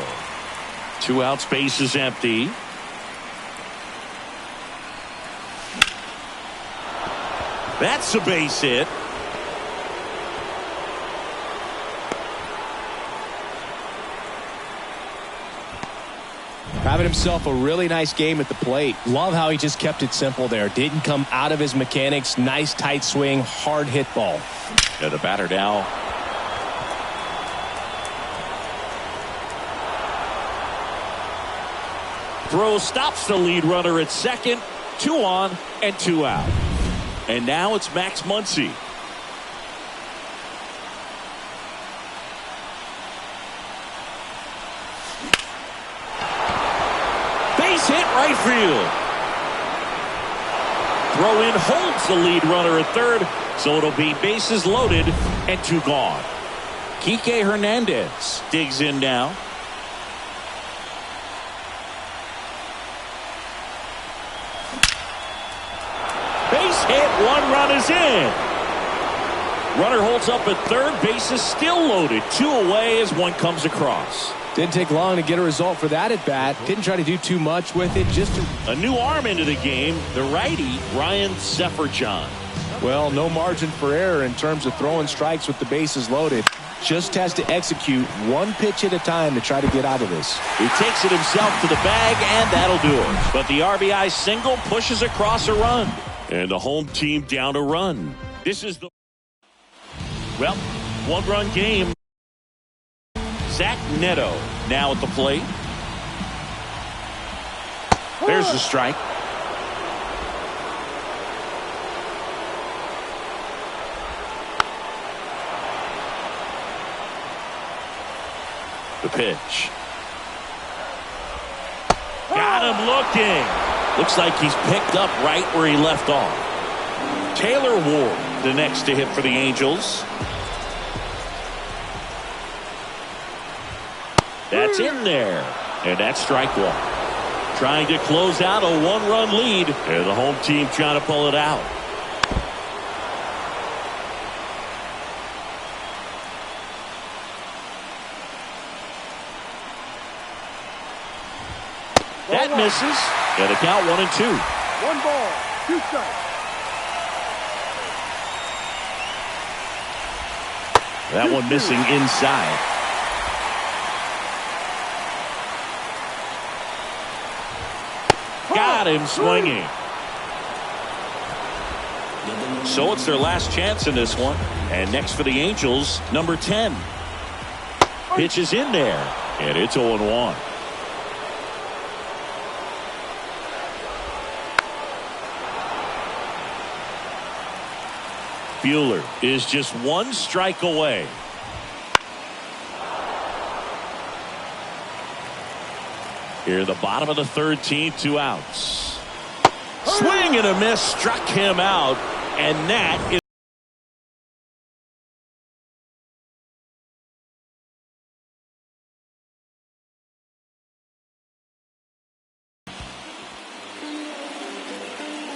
2 outs, base is empty. That's a base hit. Having himself a really nice game at the plate. Love how he just kept it simple there. Didn't come out of his mechanics. Nice tight swing, hard hit ball. And the batter now. Throw stops the lead runner at second. 2 on and 2 out. And now it's Max Muncy. Hit right field. Throw in holds the lead runner at third, so it'll be bases loaded and 2 gone. Kike Hernandez digs in now. Base hit, 1 run is in. Runner holds up at third, base is still loaded. 2 away as 1 comes across. Didn't take long to get a result for that at bat. Didn't try to do too much with it. Just a new arm into the game. The righty, Ryan Sefferjohn. Well, no margin for error in terms of throwing strikes with the bases loaded. Just has to execute 1 pitch at a time to try to get out of this. He takes it himself to the bag, and that'll do it. But the RBI single pushes across a run. And the home team down a run. This is the 1-run game. Zach Neto now at the plate. There's the strike. The pitch. Got him looking. Looks like he's picked up right where he left off. Taylor Ward, the next to hit for the Angels. That's in there. And that's strike one. Trying to close out a one-run lead. And the home team trying to pull it out. That misses. And the count 1-2. 1 ball, 2 strikes. That one missing inside. Got him swinging. So it's their last chance in this one. And next for the Angels, number 10. Pitch is in there. And it's 0-1. Buehler is just 1 strike away. Here, the bottom of the 3rd, team, 2 outs. Swing and a miss, struck him out, and that is.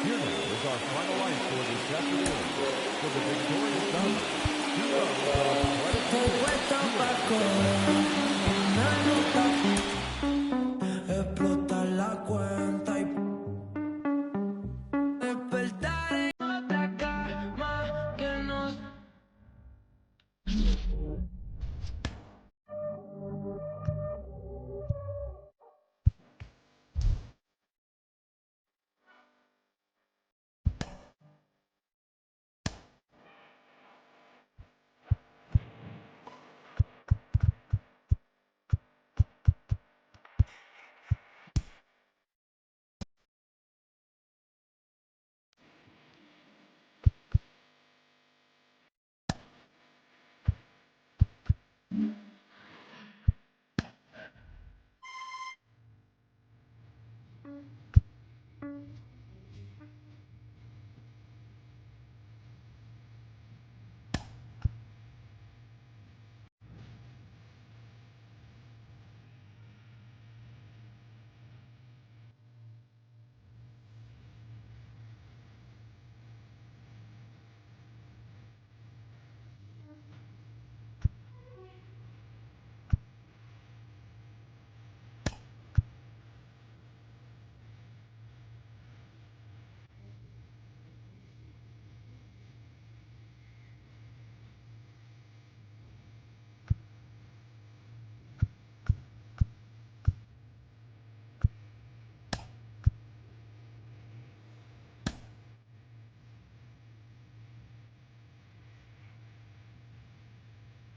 Here now is our final line for this afternoon. For the victorious Dodgers, 2 runs Explota la cuenta y despertaré otra calma que nos.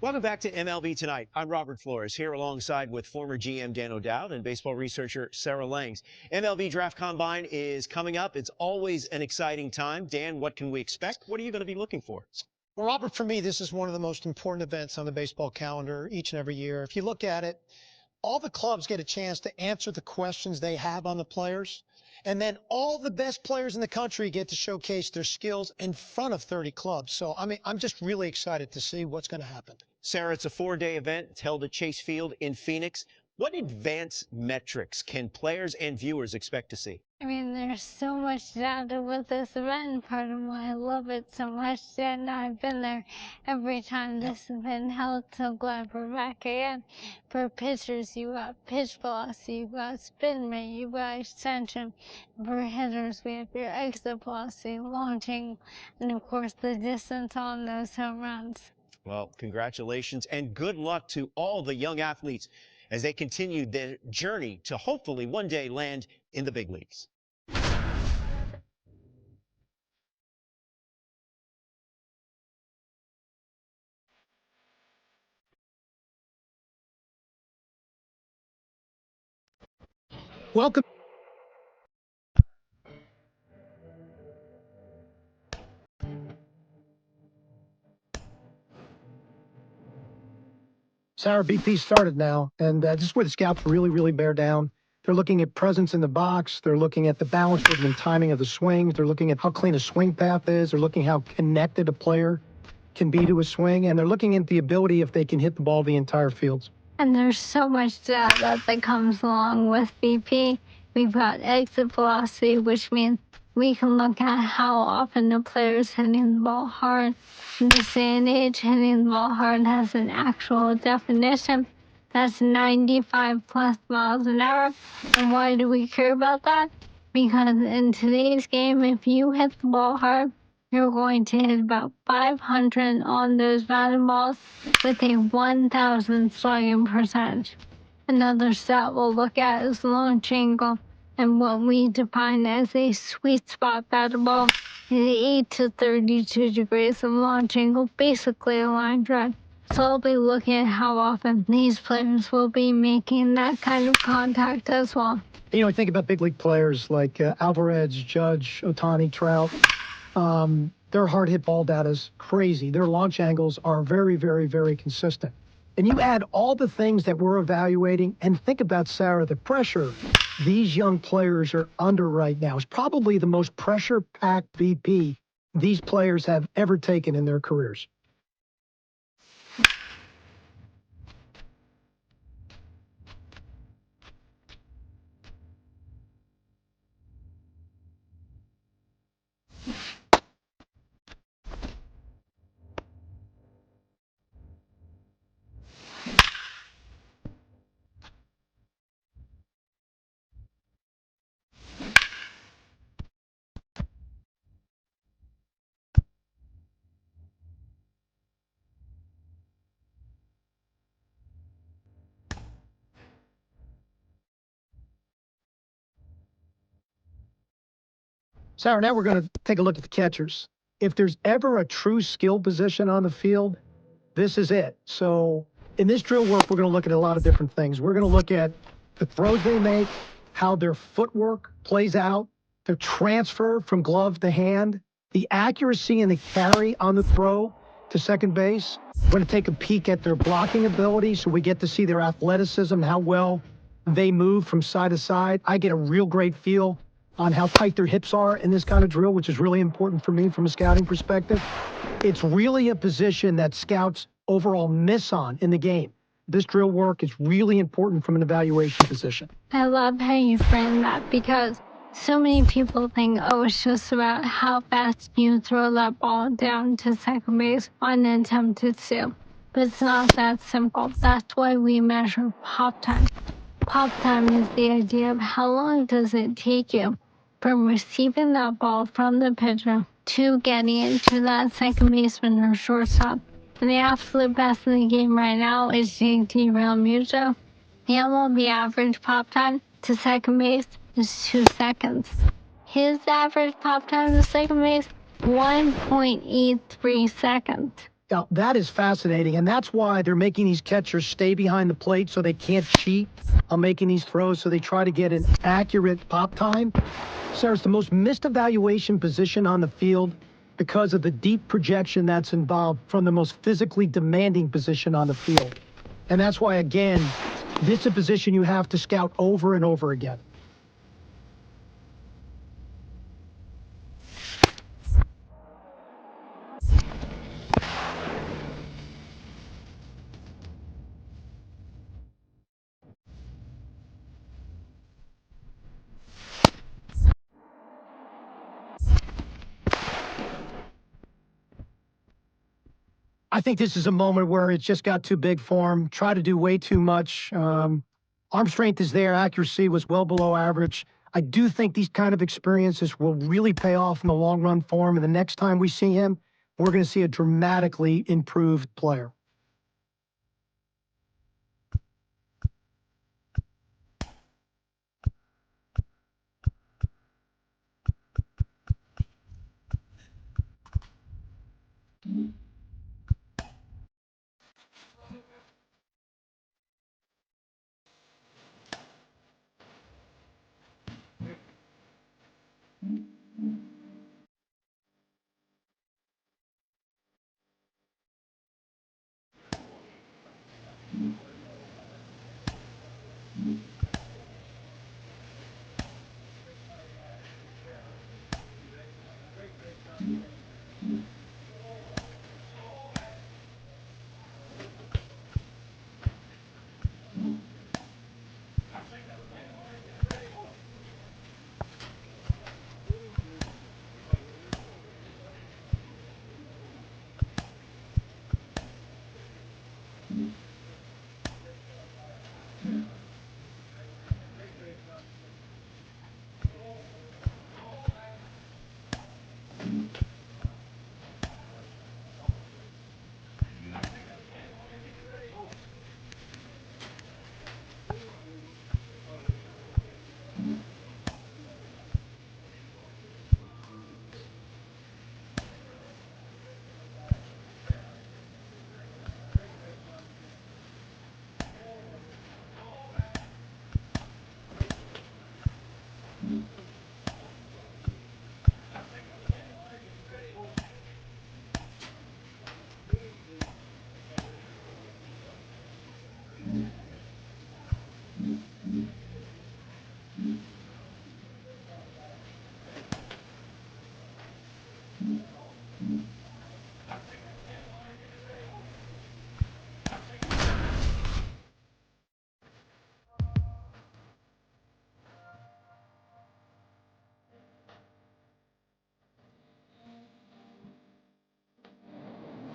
Welcome back to MLB Tonight. I'm Robert Flores, here alongside with former GM Dan O'Dowd and baseball researcher Sarah Langs. MLB Draft Combine is coming up. It's always an exciting time. Dan, what can we expect? What are you going to be looking for? Well, Robert, for me, this is one of the most important events on the baseball calendar each and every year. If you look at it, all the clubs get a chance to answer the questions they have on the players. And then all the best players in the country get to showcase their skills in front of 30 clubs. So, I mean, I'm just really excited to see what's going to happen. Sarah, it's a 4-day event. It's held at Chase Field in Phoenix. What advanced metrics can players and viewers expect to see? I mean, there's so much data with this event, and part of why I love it so much. And I've been there every time this has been held, so glad we're back again. For pitchers, you got pitch velocity, you got spin rate, you got extension. For hitters, we have your exit velocity, launching, and of course the distance on those home runs. Well, congratulations and good luck to all the young athletes as they continue their journey to hopefully one day land in the big leagues. Welcome. Sarah, BP started now, and this is where the scouts really, really bear down. They're looking at presence in the box. They're looking at the balance and timing of the swings. They're looking at how clean a swing path is. They're looking how connected a player can be to a swing, and they're looking at the ability if they can hit the ball the entire field. And there's so much data that comes along with BP. We've got exit velocity, which means we can look at how often the player's hitting the ball hard. In this day and age, hitting the ball hard has an actual definition. That's 95 plus miles an hour. And why do we care about that? Because in today's game, if you hit the ball hard, you're going to hit about 500 on those batting balls with a 1,000 slugging percentage. Another stat we'll look at is launch angle, and what we define as a sweet spot batting ball is 8 to 32 degrees of launch angle, basically a line drive. So I'll be looking at how often these players will be making that kind of contact as well. You know, I think about big league players like Alvarez, Judge, Ohtani, Trout. Their hard hit ball data is crazy. Their launch angles are very, very, very consistent. And you add all the things that we're evaluating, and think about, Sarah, the pressure these young players are under right now is probably the most pressure-packed BP these players have ever taken in their careers. Sarah, now we're going to take a look at the catchers. If there's ever a true skill position on the field, this is it. So in this drill work, we're going to look at a lot of different things. We're going to look at the throws they make, how their footwork plays out, their transfer from glove to hand, the accuracy and the carry on the throw to second base. We're going to take a peek at their blocking ability so we get to see their athleticism, how well they move from side to side. I get a real great feel on how tight their hips are in this kind of drill, which is really important for me from a scouting perspective. It's really a position that scouts overall miss on in the game. This drill work is really important from an evaluation position. I love how you frame that because so many people think, oh, it's just about how fast you throw that ball down to second base on an attempted steal. But it's not that simple. That's why we measure pop time. Pop time is the idea of how long does it take you from receiving that ball from the pitcher to getting it to that second baseman or shortstop. And the absolute best in the game right now is JT Realmuto. The MLB average pop time to second base is 2 seconds. His average pop time to second base, 1.83 seconds. Now, that is fascinating, and that's why they're making these catchers stay behind the plate so they can't cheat on making these throws, so they try to get an accurate pop time. Sarah, it's the most missed evaluation position on the field because of the deep projection that's involved from the most physically demanding position on the field. And that's why, again, this is a position you have to scout over and over again. I think this is a moment where it's just got too big for him. Try to do way too much. Arm strength is there. Accuracy was well below average. I do think these kind of experiences will really pay off in the long run for him. And the next time we see him, we're going to see a dramatically improved player.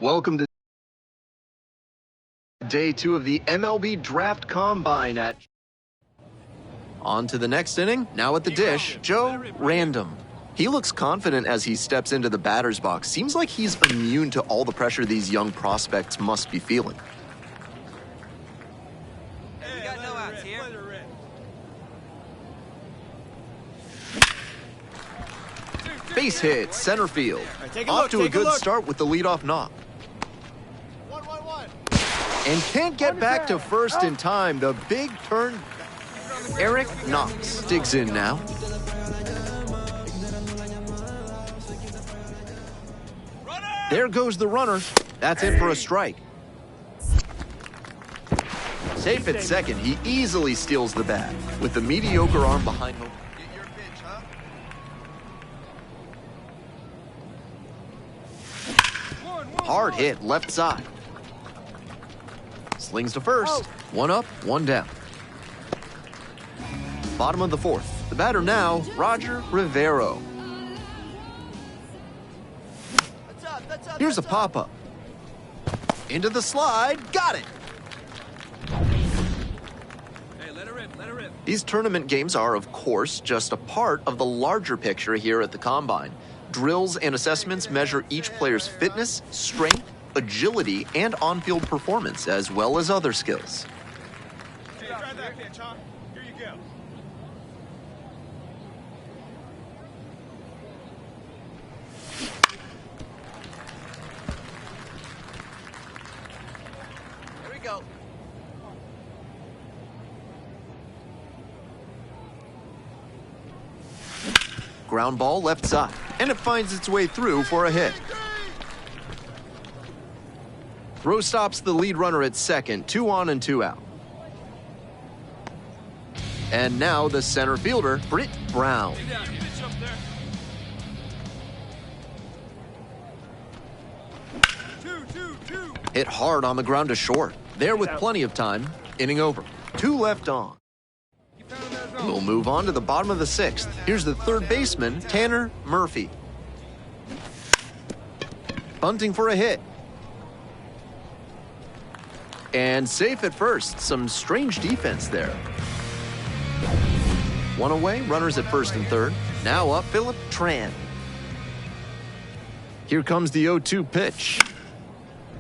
Welcome to day 2 of the MLB Draft Combine. On to the next inning, now at the dish, Joe Random. He looks confident as he steps into the batter's box. Seems like he's immune to all the pressure these young prospects must be feeling. We got no outs here. Base hit, center field. Off to a good start with the leadoff knock. And can't get back to first in time. The big turn. Eric Knox digs in now. There goes the runner. That's in for a strike. Safe at second, he easily steals the bat with the mediocre arm behind him. Get your pitch, huh? Hard hit left side. Slings to first. One up, one down. Bottom of the fourth. The batter now, Roger Rivero. Here's a pop-up. Into the slide. Got it. Hey, let her rip, let her rip. These tournament games are, of course, just a part of the larger picture here at the Combine. Drills and assessments measure each player's fitness, strength, agility, and on-field performance, as well as other skills. Hey, try that pitch, huh? Here you go. Here we go. Ground ball left side, and it finds its way through for a hit. Throw stops the lead runner at second, 2 on and 2 out. And now the center fielder, Britt Brown. Hit hard on the ground to short. There with plenty of time. Inning over. 2 left on. We'll move on to the bottom of the 6th. Here's the third baseman, Tanner Murphy. Bunting for a hit. And safe at first. Some strange defense there. One away, runners at first and third. Now up, Philip Tran. Here comes the 0-2 pitch.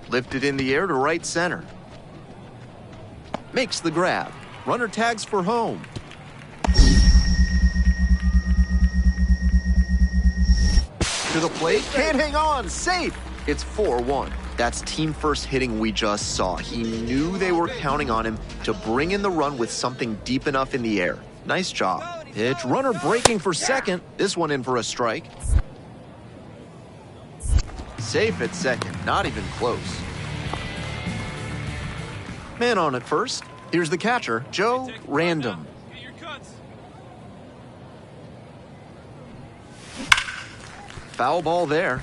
Lifted in the air to right center. Makes the grab. Runner tags for home. To the plate, can't hang on, safe. It's 4-1. That's team first hitting we just saw. He knew they were counting on him to bring in the run with something deep enough in the air. Nice job. Pitch, runner breaking for second. This one in for a strike. Safe at second, not even close. Man on at first. Here's the catcher, Joe Random. Foul ball there.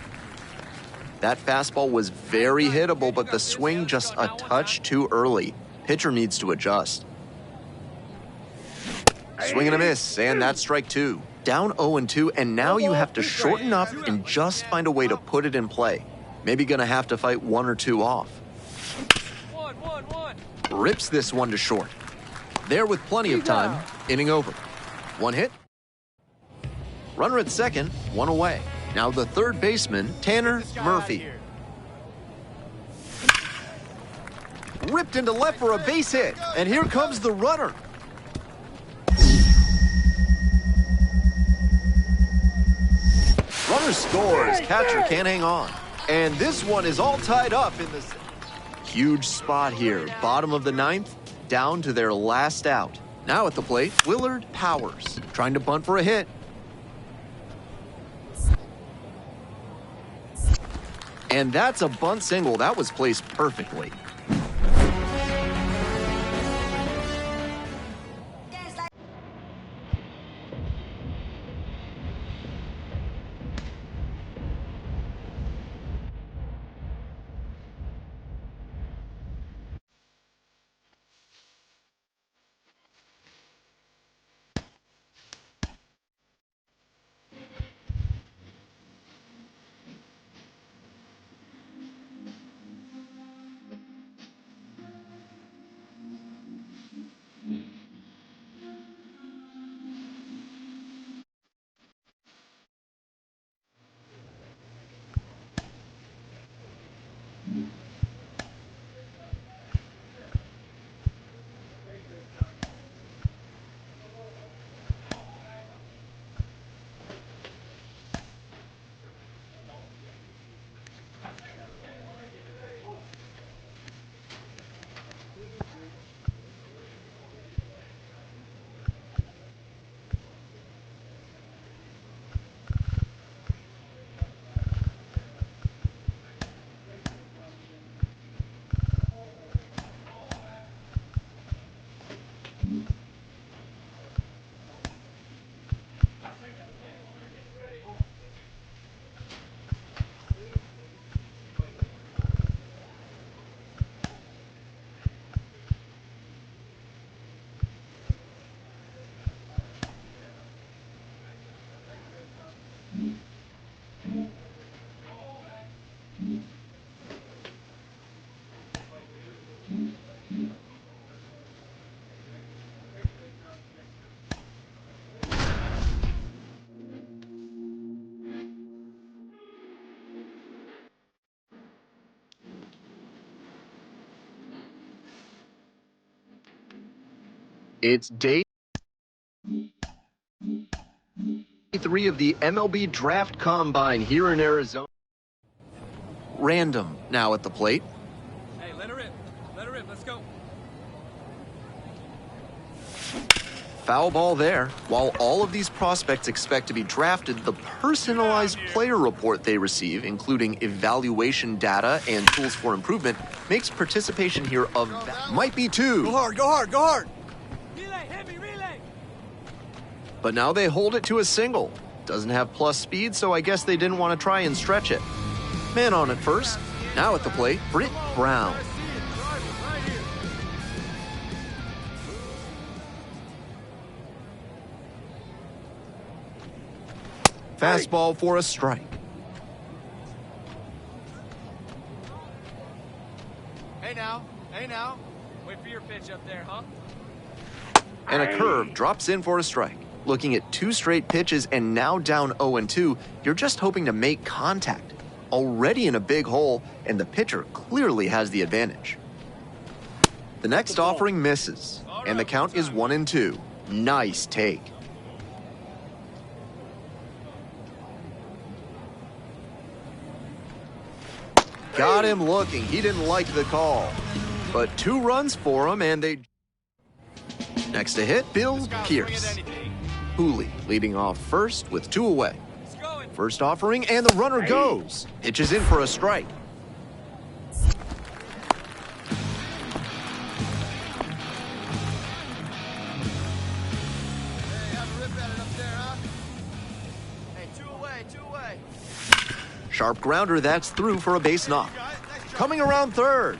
That fastball was very hittable, but the swing just a touch too early. Pitcher needs to adjust. Swing and a miss, and that's strike 2. Down 0-2, and now you have to shorten up and just find a way to put it in play. Maybe gonna have to fight 1 or 2 off. Rips this one to short. There with plenty of time. Inning over. 1 hit. Runner at second, 1 away. Now the third baseman, Tanner Murphy. Ripped into left for a base hit, and here comes the runner. Runner scores, catcher can't hang on. And this one is all tied up in the huge spot here. Bottom of the ninth, down to their last out. Now at the plate, Willard Powers, trying to bunt for a hit. And that's a bunt single. That was placed perfectly. It's day 3 of the MLB Draft Combine here in Arizona. Random now at the plate. Hey, let her rip. Let her rip. Let's go. Foul ball there. While all of these prospects expect to be drafted, the personalized player report they receive, including evaluation data and tools for improvement, makes participation here of might be two. Go hard, go hard, go hard. Relay, heavy relay. But now they hold it to a single. Doesn't have plus speed, so I guess they didn't want to try and stretch it. Man on at first. Now at the plate, Britt Brown. Fastball for a strike. Hey now. Wait for your pitch up there, huh? And a curve drops in for a strike. Looking at 2 straight pitches and now down 0-2, you're just hoping to make contact. Already in a big hole, and the pitcher clearly has the advantage. The next offering misses, and the count is 1-2. Nice take. Got him looking. He didn't like the call. But 2 runs for him, and they... Next to hit, Bill Pierce. Hooley leading off first with 2 away. First offering, and the runner goes. Pitches in for a strike. Hey, 2 away. Sharp grounder, that's through for a base knock. Coming around third.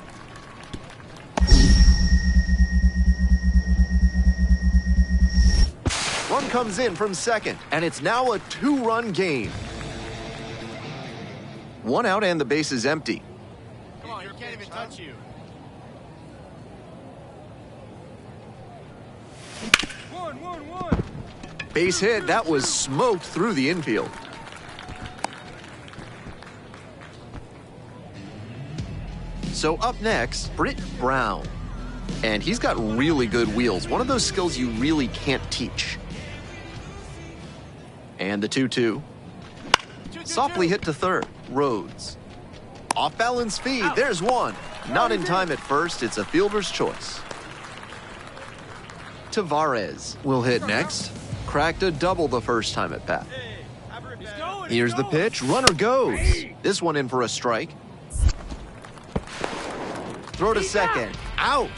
Run comes in from second, and it's now a 2-run game. 1 out and the base is empty. Come on, he can't even touch you. One. Base hit, that was smoked through the infield. So up next, Britt Brown. And he's got really good wheels. One of those skills you really can't teach. And the 2-2. Softly hit to third. Rhodes. Off-balance feed. There's one. Not in time at first. It's a fielder's choice. Tavares will hit next. Cracked a double the first time at bat. Here's the pitch. Runner goes. This one in for a strike. Throw to second. Out.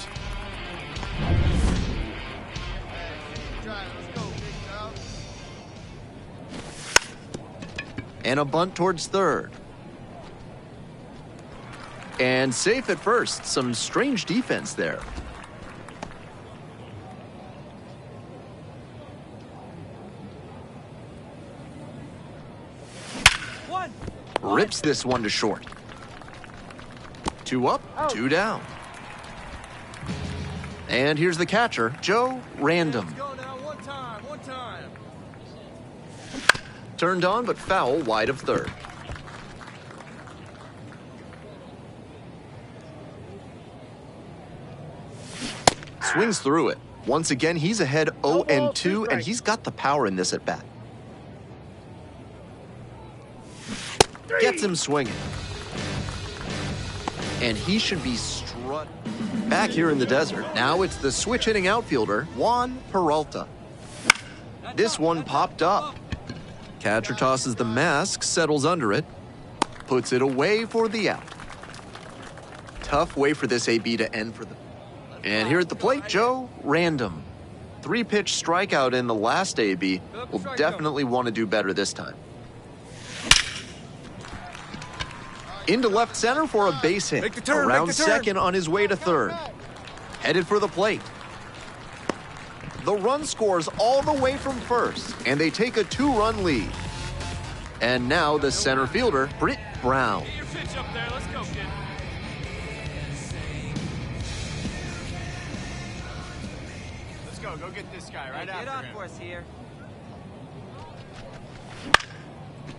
And a bunt towards third. And safe at first. Some strange defense there. Rips this one to short. 2 up, 2 down. And here's the catcher, Joe Random. One time. Turned on, but foul wide of third. Swings through it. Once again, he's ahead 0-2, and he's got the power in this at bat. Gets him swinging. And he should be strutting. Back here in the desert, now it's the switch-hitting outfielder, Juan Peralta. This one popped up. Catcher tosses the mask, settles under it, puts it away for the out. Tough way for this AB to end for them. And here at the plate, Joe Random. 3-pitch strikeout in the last AB. Will definitely want to do better this time. Into left center for a base hit. Around second on his way to third. Headed for the plate. The run scores all the way from first, and they take a 2-run lead. And now the center fielder, Britt Brown. Get your pitch up there. Let's go, kid. Let's go. Go get this guy right after him. Get on for us here.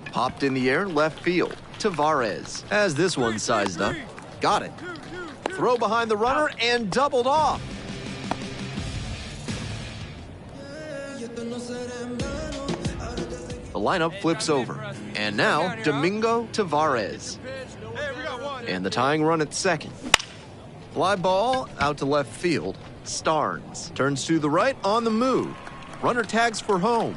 Popped in the air, left field. Tavares has this one sized up. Got it. Throw behind the runner and doubled off. The lineup flips over. And now, Domingo Tavares. And the tying run at second. Fly ball out to left field. Starnes turns to the right on the move. Runner tags for home.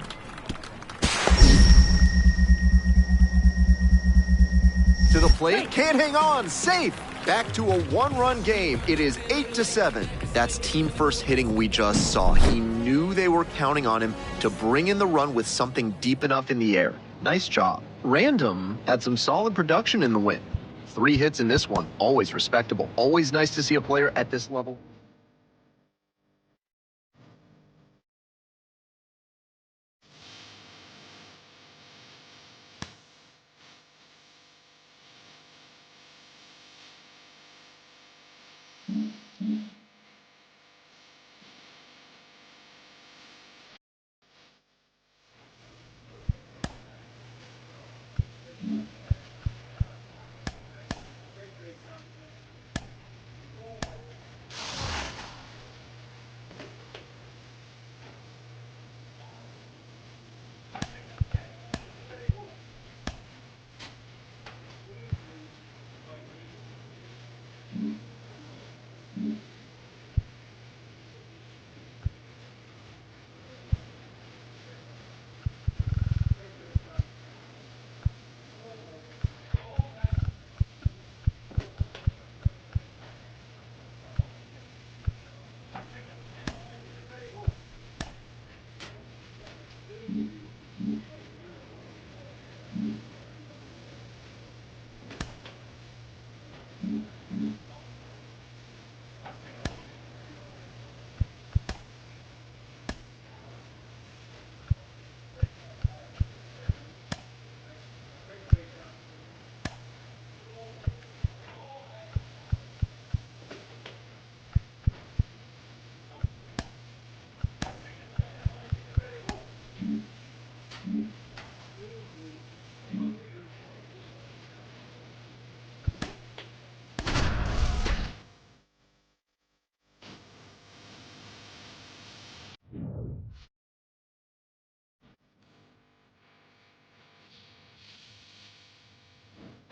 To the plate, can't hang on, safe. Back to a 1-run game. It is 8-7. That's team first hitting we just saw. He knew they were counting on him to bring in the run with something deep enough in the air. Nice job. Random had some solid production in the win. 3 hits in this one, always respectable. Always nice to see a player at this level.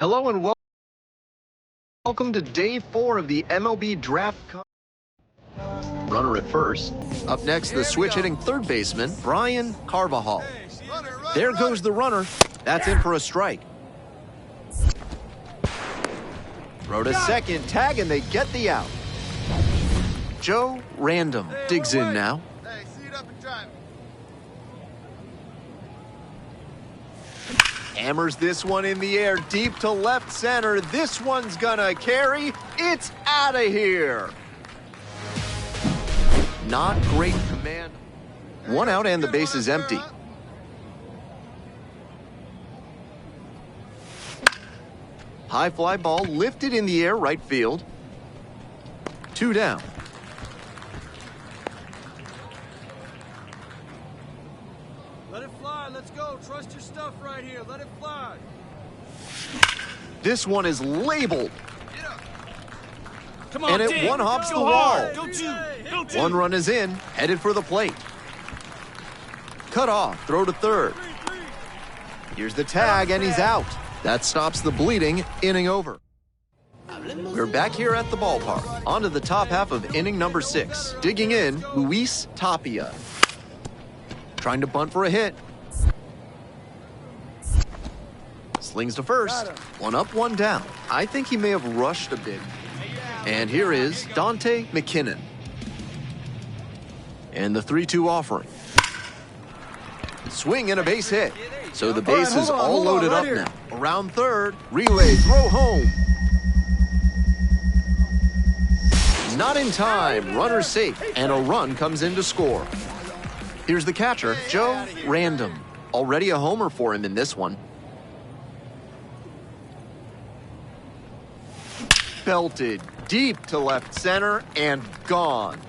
Hello and welcome to day 4 of the MLB Draft Combine. Runner at first. Up next, the switch-hitting third baseman, Brian Carvajal. There goes the runner. That's in for a strike. Throw to second, tag, and they get the out. Joe Random digs in now. Hey, seat up and drive. Hammers this one in the air, deep to left center. This one's gonna carry. It's out of here. Not great command. One out and the base is empty. High fly ball lifted in the air, right field. 2 down. Let it fly. Let's go. Trust your stuff right here. Let it fly. This one is labeled. Come on, And it Dave. one-hops Go the hard. wall. Go two. Go two. One run is in, headed for the plate. Cut off, throw to third. Here's the tag, and he's out. That stops the bleeding, inning over. We're back here at the ballpark. On to the top half of inning number 6. Digging in, Luis Tapia. Trying to bunt for a hit. Slings to first. One up, one down. I think he may have rushed a bit. And here is Dante McKinnon. And the 3-2 offering. Swing and a base hit. So the base is all loaded up now. Around third, relay, throw home. Not in time, runner safe, and a run comes in to score. Here's the catcher, Joe Random. Already a homer for him in this one. Belted deep to left center and gone.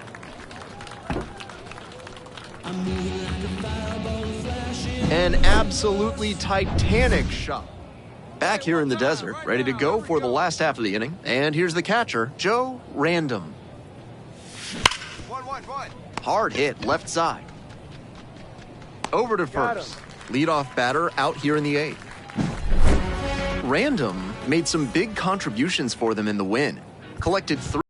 An absolutely titanic shot. Back here in the desert, ready to go for the last half of the inning. And here's the catcher, Joe Random. 1-1-1. Hard hit, left side. Over to first. Leadoff batter out here in the 8th. Random made some big contributions for them in the win. Collected 3.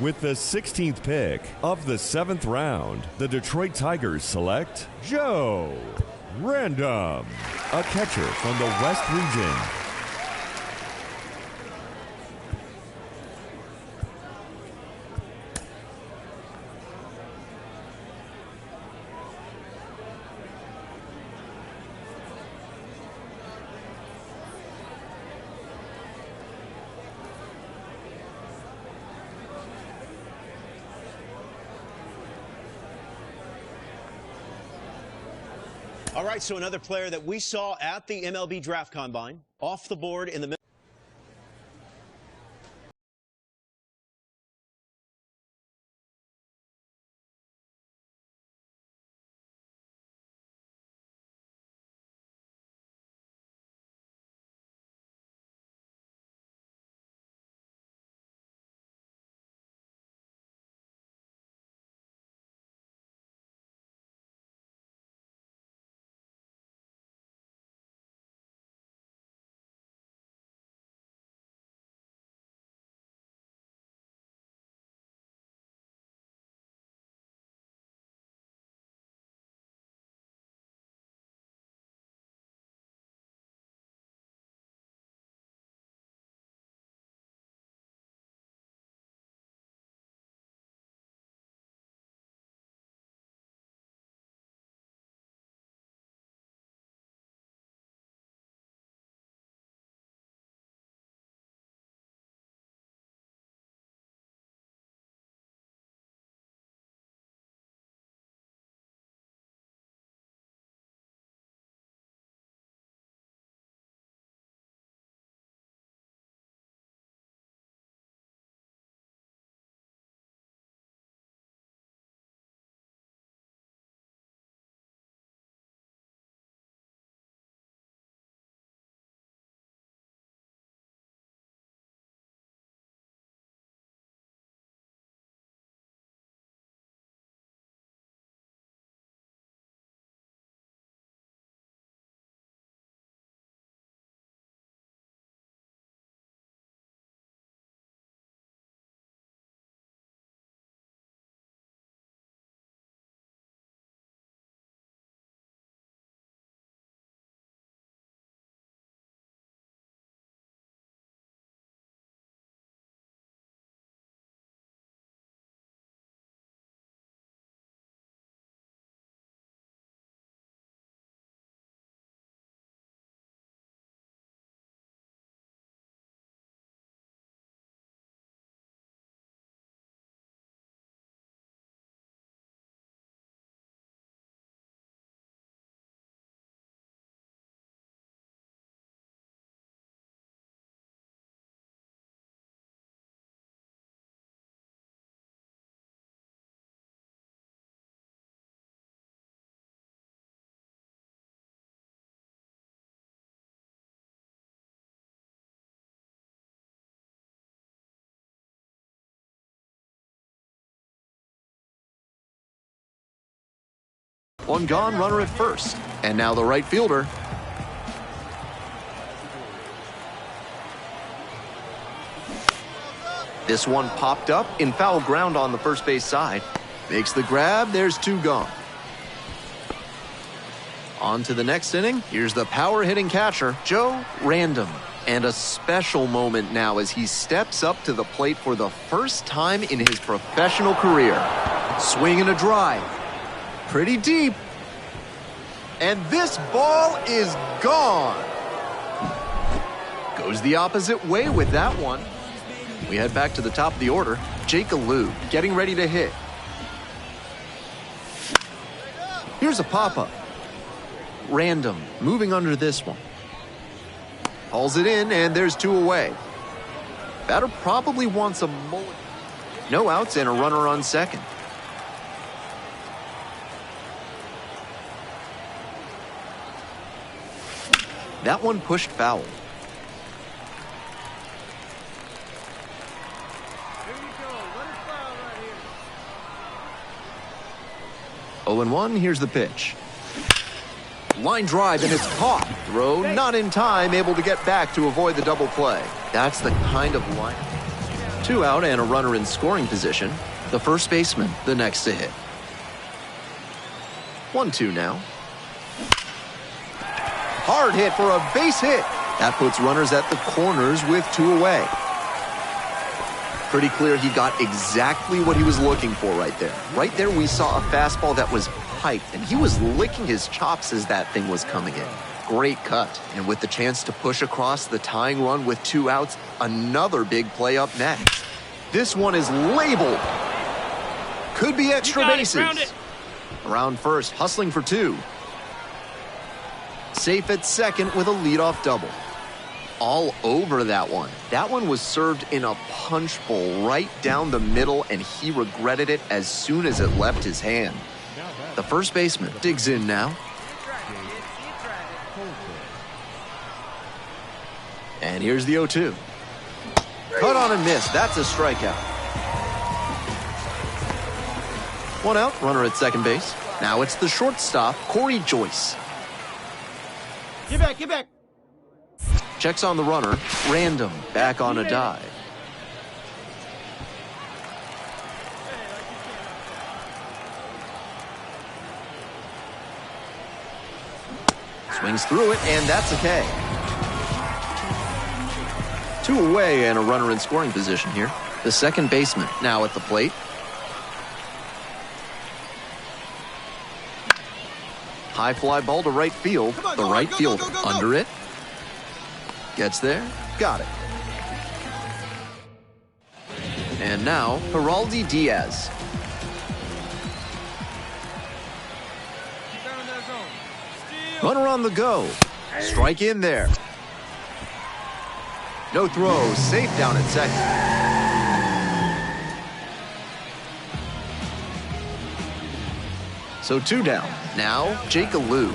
With the 16th pick of the 7th round, the Detroit Tigers select Joe Random, a catcher from the West region. All right, so another player that we saw at the MLB Draft Combine, off the board in the middle. One gone, runner at first. And now the right fielder. This one popped up in foul ground on the first base side. Makes the grab, there's two gone. On to the next inning. Here's the power hitting catcher, Joe Random. And a special moment now as he steps up to the plate for the first time in his professional career. Swing and a drive. Pretty deep. And this ball is gone. Goes the opposite way with that one. We head back to the top of the order. Jake Alou getting ready to hit. Here's a pop-up. Random moving under this one. Hauls it in, and there's two away. Batter probably wants a mulligan. No outs and a runner on second. That one pushed foul. Here you go. Let it fly right here. 0-1, here's the pitch. Line drive, and it's caught. Throw not in time, able to get back to avoid the double play. That's the kind of line. Two out and a runner in scoring position. The first baseman, the next to hit. 1-2 now. Hard hit for a base hit. That puts runners at the corners with two away. Pretty clear he got exactly what he was looking for right there. Right there we saw a fastball that was piped, and he was licking his chops as that thing was coming in. Great cut, and with the chance to push across the tying run with two outs, another big play up next. This one is labeled. Could be extra bases. Around first, hustling for two. Safe at second with a leadoff double. All over that one. That one was served in a punch bowl right down the middle, and he regretted it as soon as it left his hand. The first baseman digs in now. And here's the 0-2. Cut on and miss. That's a strikeout. One out, runner at second base. Now it's the shortstop, Corey Joyce. Get back, get back. Checks on the runner, random, back on a dive. Swings through it, and that's a K. 2 away and a runner in scoring position here. The second baseman now at the plate. High fly ball to right field. The right fielder under it. Gets there. Got it. And now, Geraldi Diaz. Runner on the go. Strike in there. No throw. Safe down at second. So 2 down. Now, Jake Alou.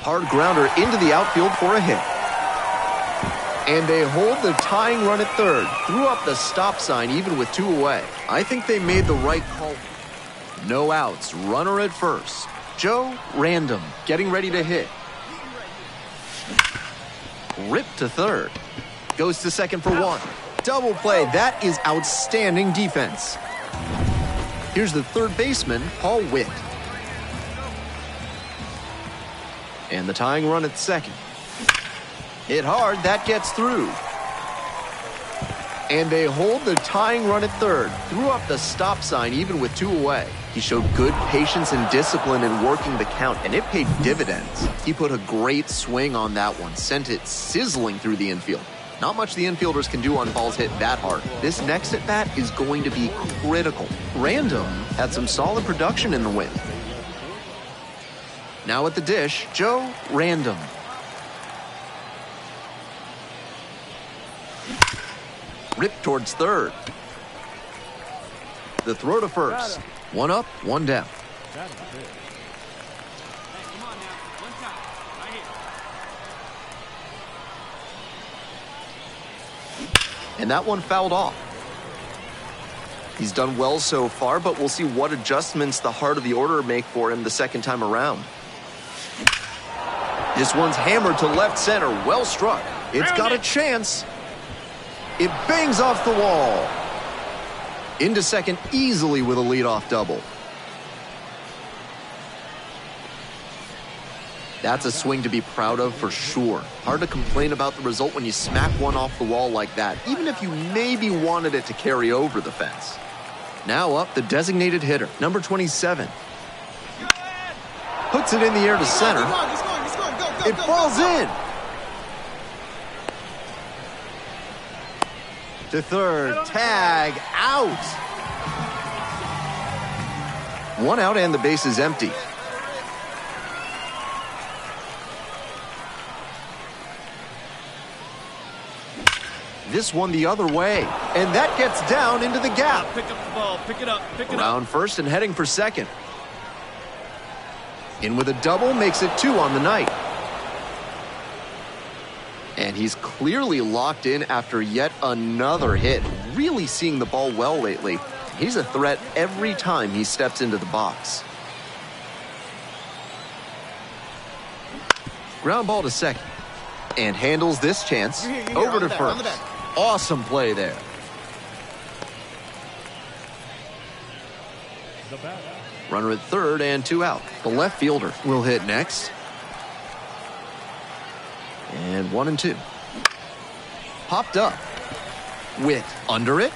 Hard grounder into the outfield for a hit. And they hold the tying run at third. Threw up the stop sign even with 2 away. I think they made the right call. No outs. Runner at first. Joe, random, getting ready to hit. Rip to third. Goes to second for 1. Double play. That is outstanding defense. Here's the third baseman, Paul Witt. And the tying run at second. Hit hard. That gets through. And they hold the tying run at third. Threw up the stop sign even with 2 away. He showed good patience and discipline in working the count, and it paid dividends. He put a great swing on that one, sent it sizzling through the infield. Not much the infielders can do on balls hit that hard. This next at bat is going to be critical. Random had some solid production in the win. Now at the dish, Joe Random. Rip towards third. The throw to first. 1 up, 1 down. And that one fouled off. He's done well so far, but we'll see what adjustments the heart of the order make for him the second time around. This one's hammered to left center. Well struck. It's got a chance. It bangs off the wall. Into second easily with a leadoff double. That's a swing to be proud of for sure. Hard to complain about the result when you smack one off the wall like that, even if you maybe wanted it to carry over the fence. Now up the designated hitter, number 27. Puts it in the air to center. It falls in. To third, tag out. 1 out and the base is empty. This one the other way, and that gets down into the gap. Pick up the ball, pick it up, pick it up. Around first and heading for second. In with a double, makes it 2 on the night. And he's clearly locked in after yet another hit. Really seeing the ball well lately. He's a threat every time he steps into the box. Ground ball to second. And handles this chance over to first. Awesome play there. Runner at third and 2 out. The left fielder will hit next. And 1 and 2. Popped up. Witt under it.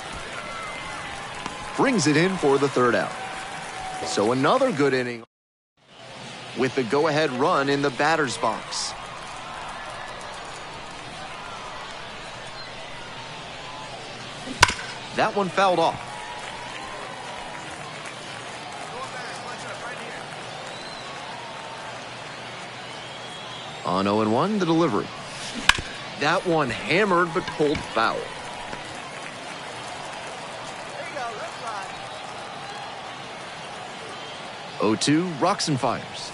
Brings it in for the 3rd out. So another good inning with the go-ahead run in the batter's box. That one fouled off. On 0-1, the delivery. That one hammered but pulled foul. 0-2, rocks and fires.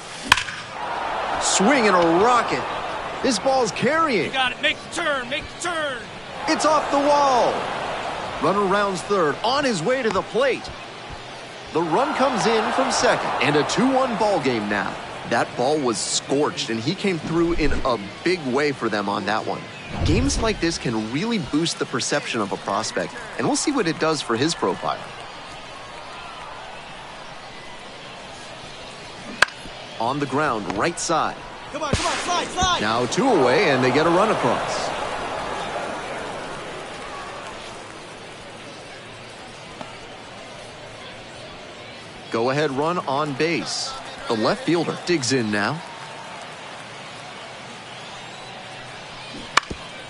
Swing and a rocket. This ball's carrying. You got it. Make the turn. Make the turn. It's off the wall. Runner rounds third, on his way to the plate. The run comes in from second, and a 2-1 ball game now. That ball was scorched, and he came through in a big way for them on that one. Games like this can really boost the perception of a prospect, and we'll see what it does for his profile. On the ground, right side. Come on, slide, slide. Now 2 away, and they get a run across. Go-ahead run on base. The left fielder digs in now.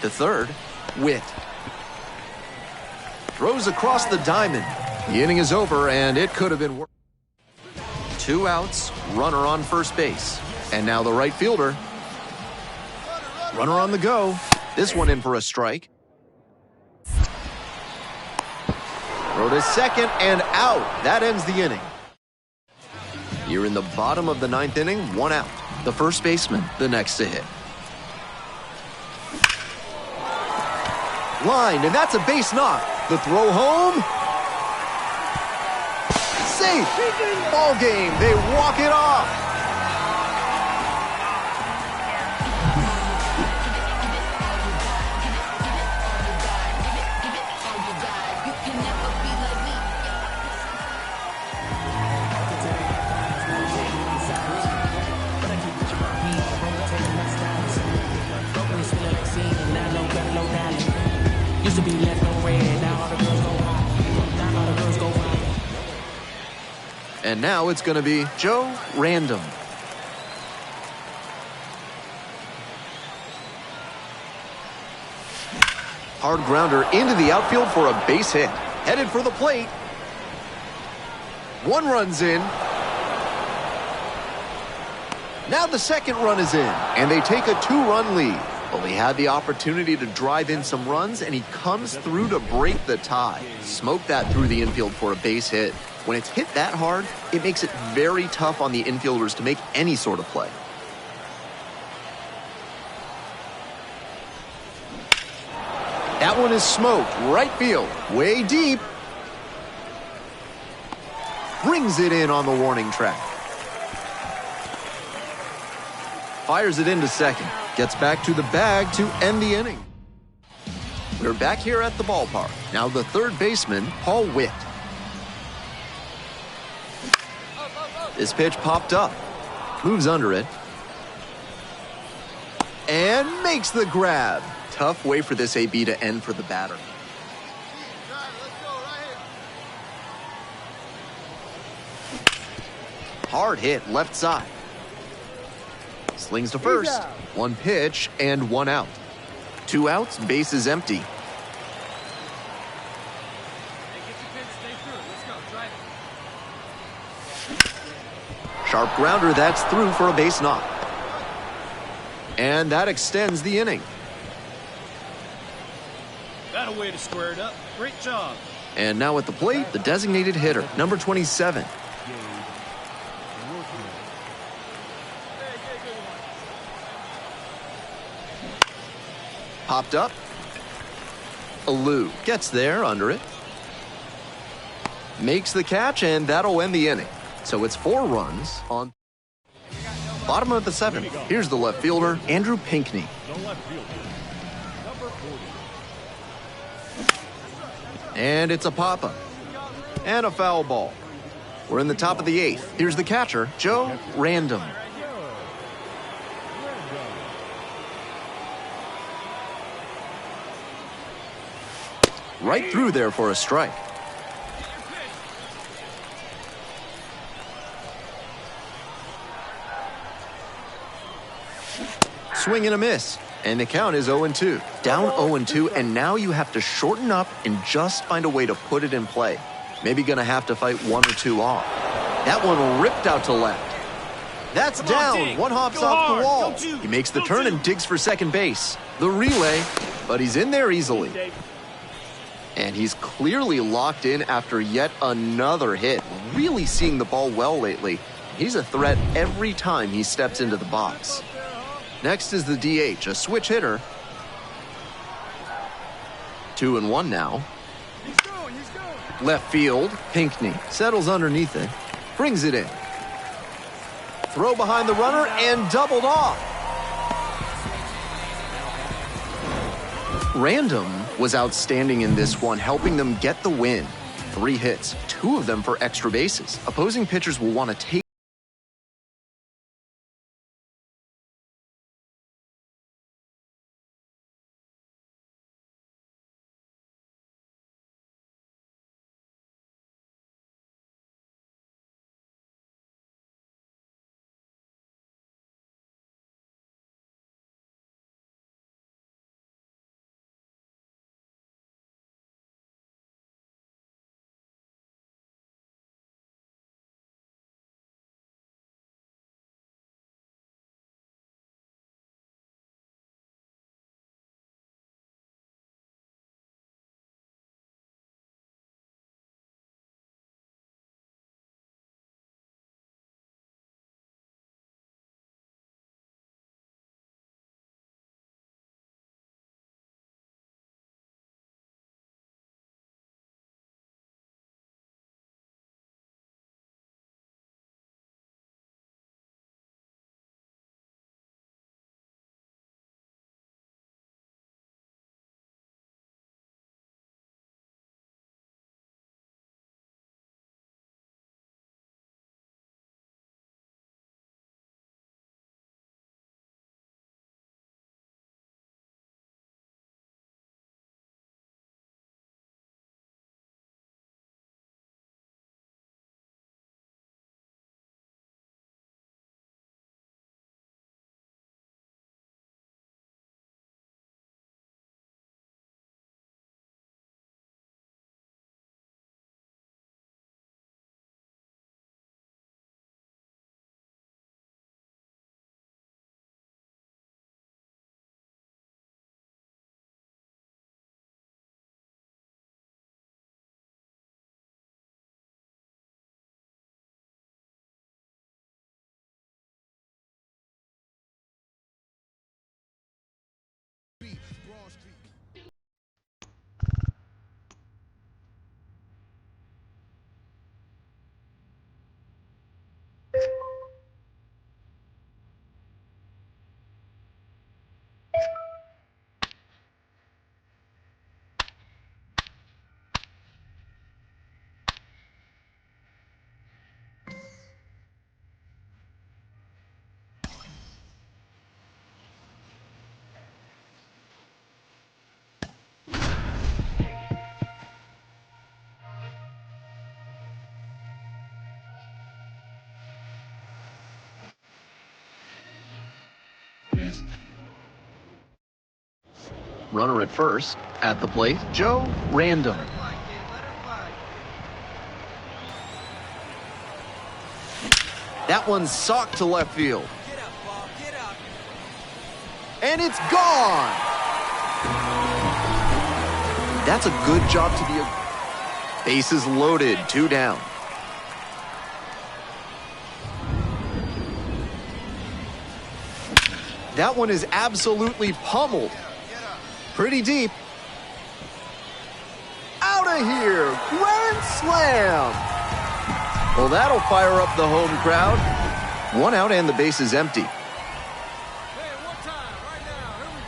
To third, Wit. Throws across the diamond. The inning is over, and it could have been worse. 2 outs, runner on first base. And now the right fielder. Runner on the go. This one in for a strike. Throw to second and out. That ends the inning. You're in the bottom of the 9th inning, 1 out. The first baseman, the next to hit. Line, and that's a base knock. The throw home. Safe. Ball game. They walk it off. And now it's going to be Joe Random. Hard grounder into the outfield for a base hit. Headed for the plate. 1 run's in. Now the second run is in, and they take a 2-run lead. Well, he had the opportunity to drive in some runs, and he comes through to break the tie. Smoke that through the infield for a base hit. When it's hit that hard, it makes it very tough on the infielders to make any sort of play. That one is smoked. Right field. Way deep. Brings it in on the warning track. Fires it into second. Gets back to the bag to end the inning. We're back here at the ballpark. Now the third baseman, Paul Witt. This pitch popped up. Moves under it. And makes the grab. Tough way for this AB to end for the batter. Hard hit left side. Slings to first. 1 pitch and 1 out. 2 outs, base is empty. Sharp grounder, that's through for a base knock. And that extends the inning. Got a way to square it up. Great job. And now at the plate, the designated hitter, number 27. Popped up. Alou gets there under it. Makes the catch, and that'll end the inning. So it's 4 runs on bottom of the 7th. Here's the left fielder, Andrew Pinckney. And it's a pop-up. And a foul ball. We're in the top of the 8th. Here's the catcher, Joe Random. Right through there for a strike. Swing and a miss. And the count is 0-2. Down 0-2, and now you have to shorten up and just find a way to put it in play. Maybe going to have to fight 1 or 2 off. That one ripped out to left. That's down. One hops off the wall. He makes the turn and digs for second base. The relay, but he's in there easily. And he's clearly locked in after yet another hit. Really seeing the ball well lately. He's a threat every time he steps into the box. Next is the DH, a switch hitter. 2-1 now. He's going. Left field, Pinckney settles underneath it, brings it in. Throw behind the runner and doubled off. Random was outstanding in this one, helping them get the win. 3 hits, 2 of them for extra bases. Opposing pitchers will want to take runner at first. At the plate, Joe Random. That one's socked to left field. And it's gone! That's a good job to be a... Bases loaded, 2 down. That one is absolutely pummeled. Pretty deep. Out of here! Grand slam! Well, that'll fire up the home crowd. 1 out and the base is empty. Hey, one time, right now. Here we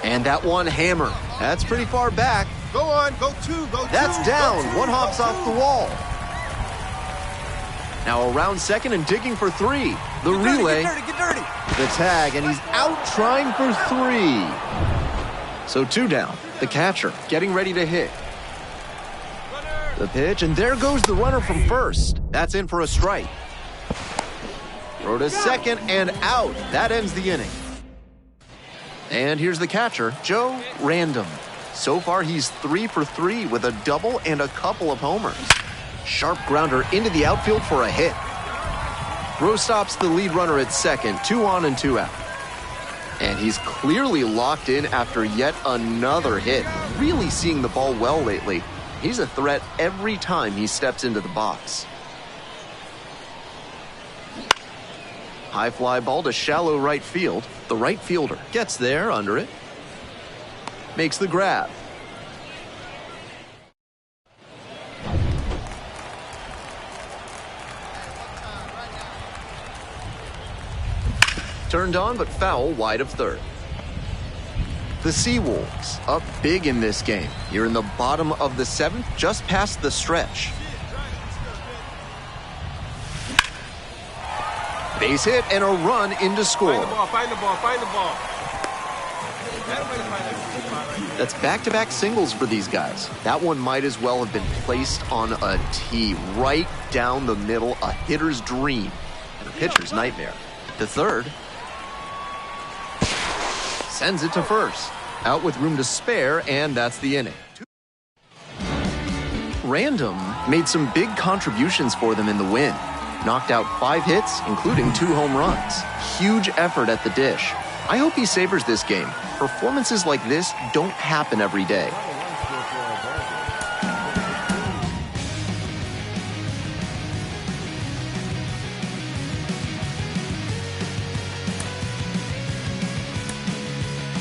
go. And that one hammer. That's pretty far back. Go on, go 2, go 2. That's down. Go 2, 1 hops go off 2. the wall. Now around second and digging for 3. The relay. Get dirty. The tag, and he's out trying for 3. So 2 down. The catcher getting ready to hit. The pitch, and there goes the runner from first. That's in for a strike. Throw to second and out. That ends the inning. And here's the catcher, Joe Random. So far, he's 3 for 3 with a double and a couple of homers. Sharp grounder into the outfield for a hit. Throw stops the lead runner at second, 2 on and 2 out. And he's clearly locked in after yet another hit. Really seeing the ball well lately. He's a threat every time he steps into the box. High fly ball to shallow right field. The right fielder gets there under it. Makes the grab. Turned on, but foul wide of third. The Seawolves up big in this game. You're in the bottom of the 7th, just past the stretch. Base hit and a run into score. Find the ball. That's back-to-back singles for these guys. That one might as well have been placed on a tee right down the middle, a hitter's dream and a pitcher's nightmare. The third. Sends it to first. Out with room to spare, and that's the inning. Random made some big contributions for them in the win. Knocked out 5 hits, including 2 home runs. Huge effort at the dish. I hope he savors this game. Performances like this don't happen every day.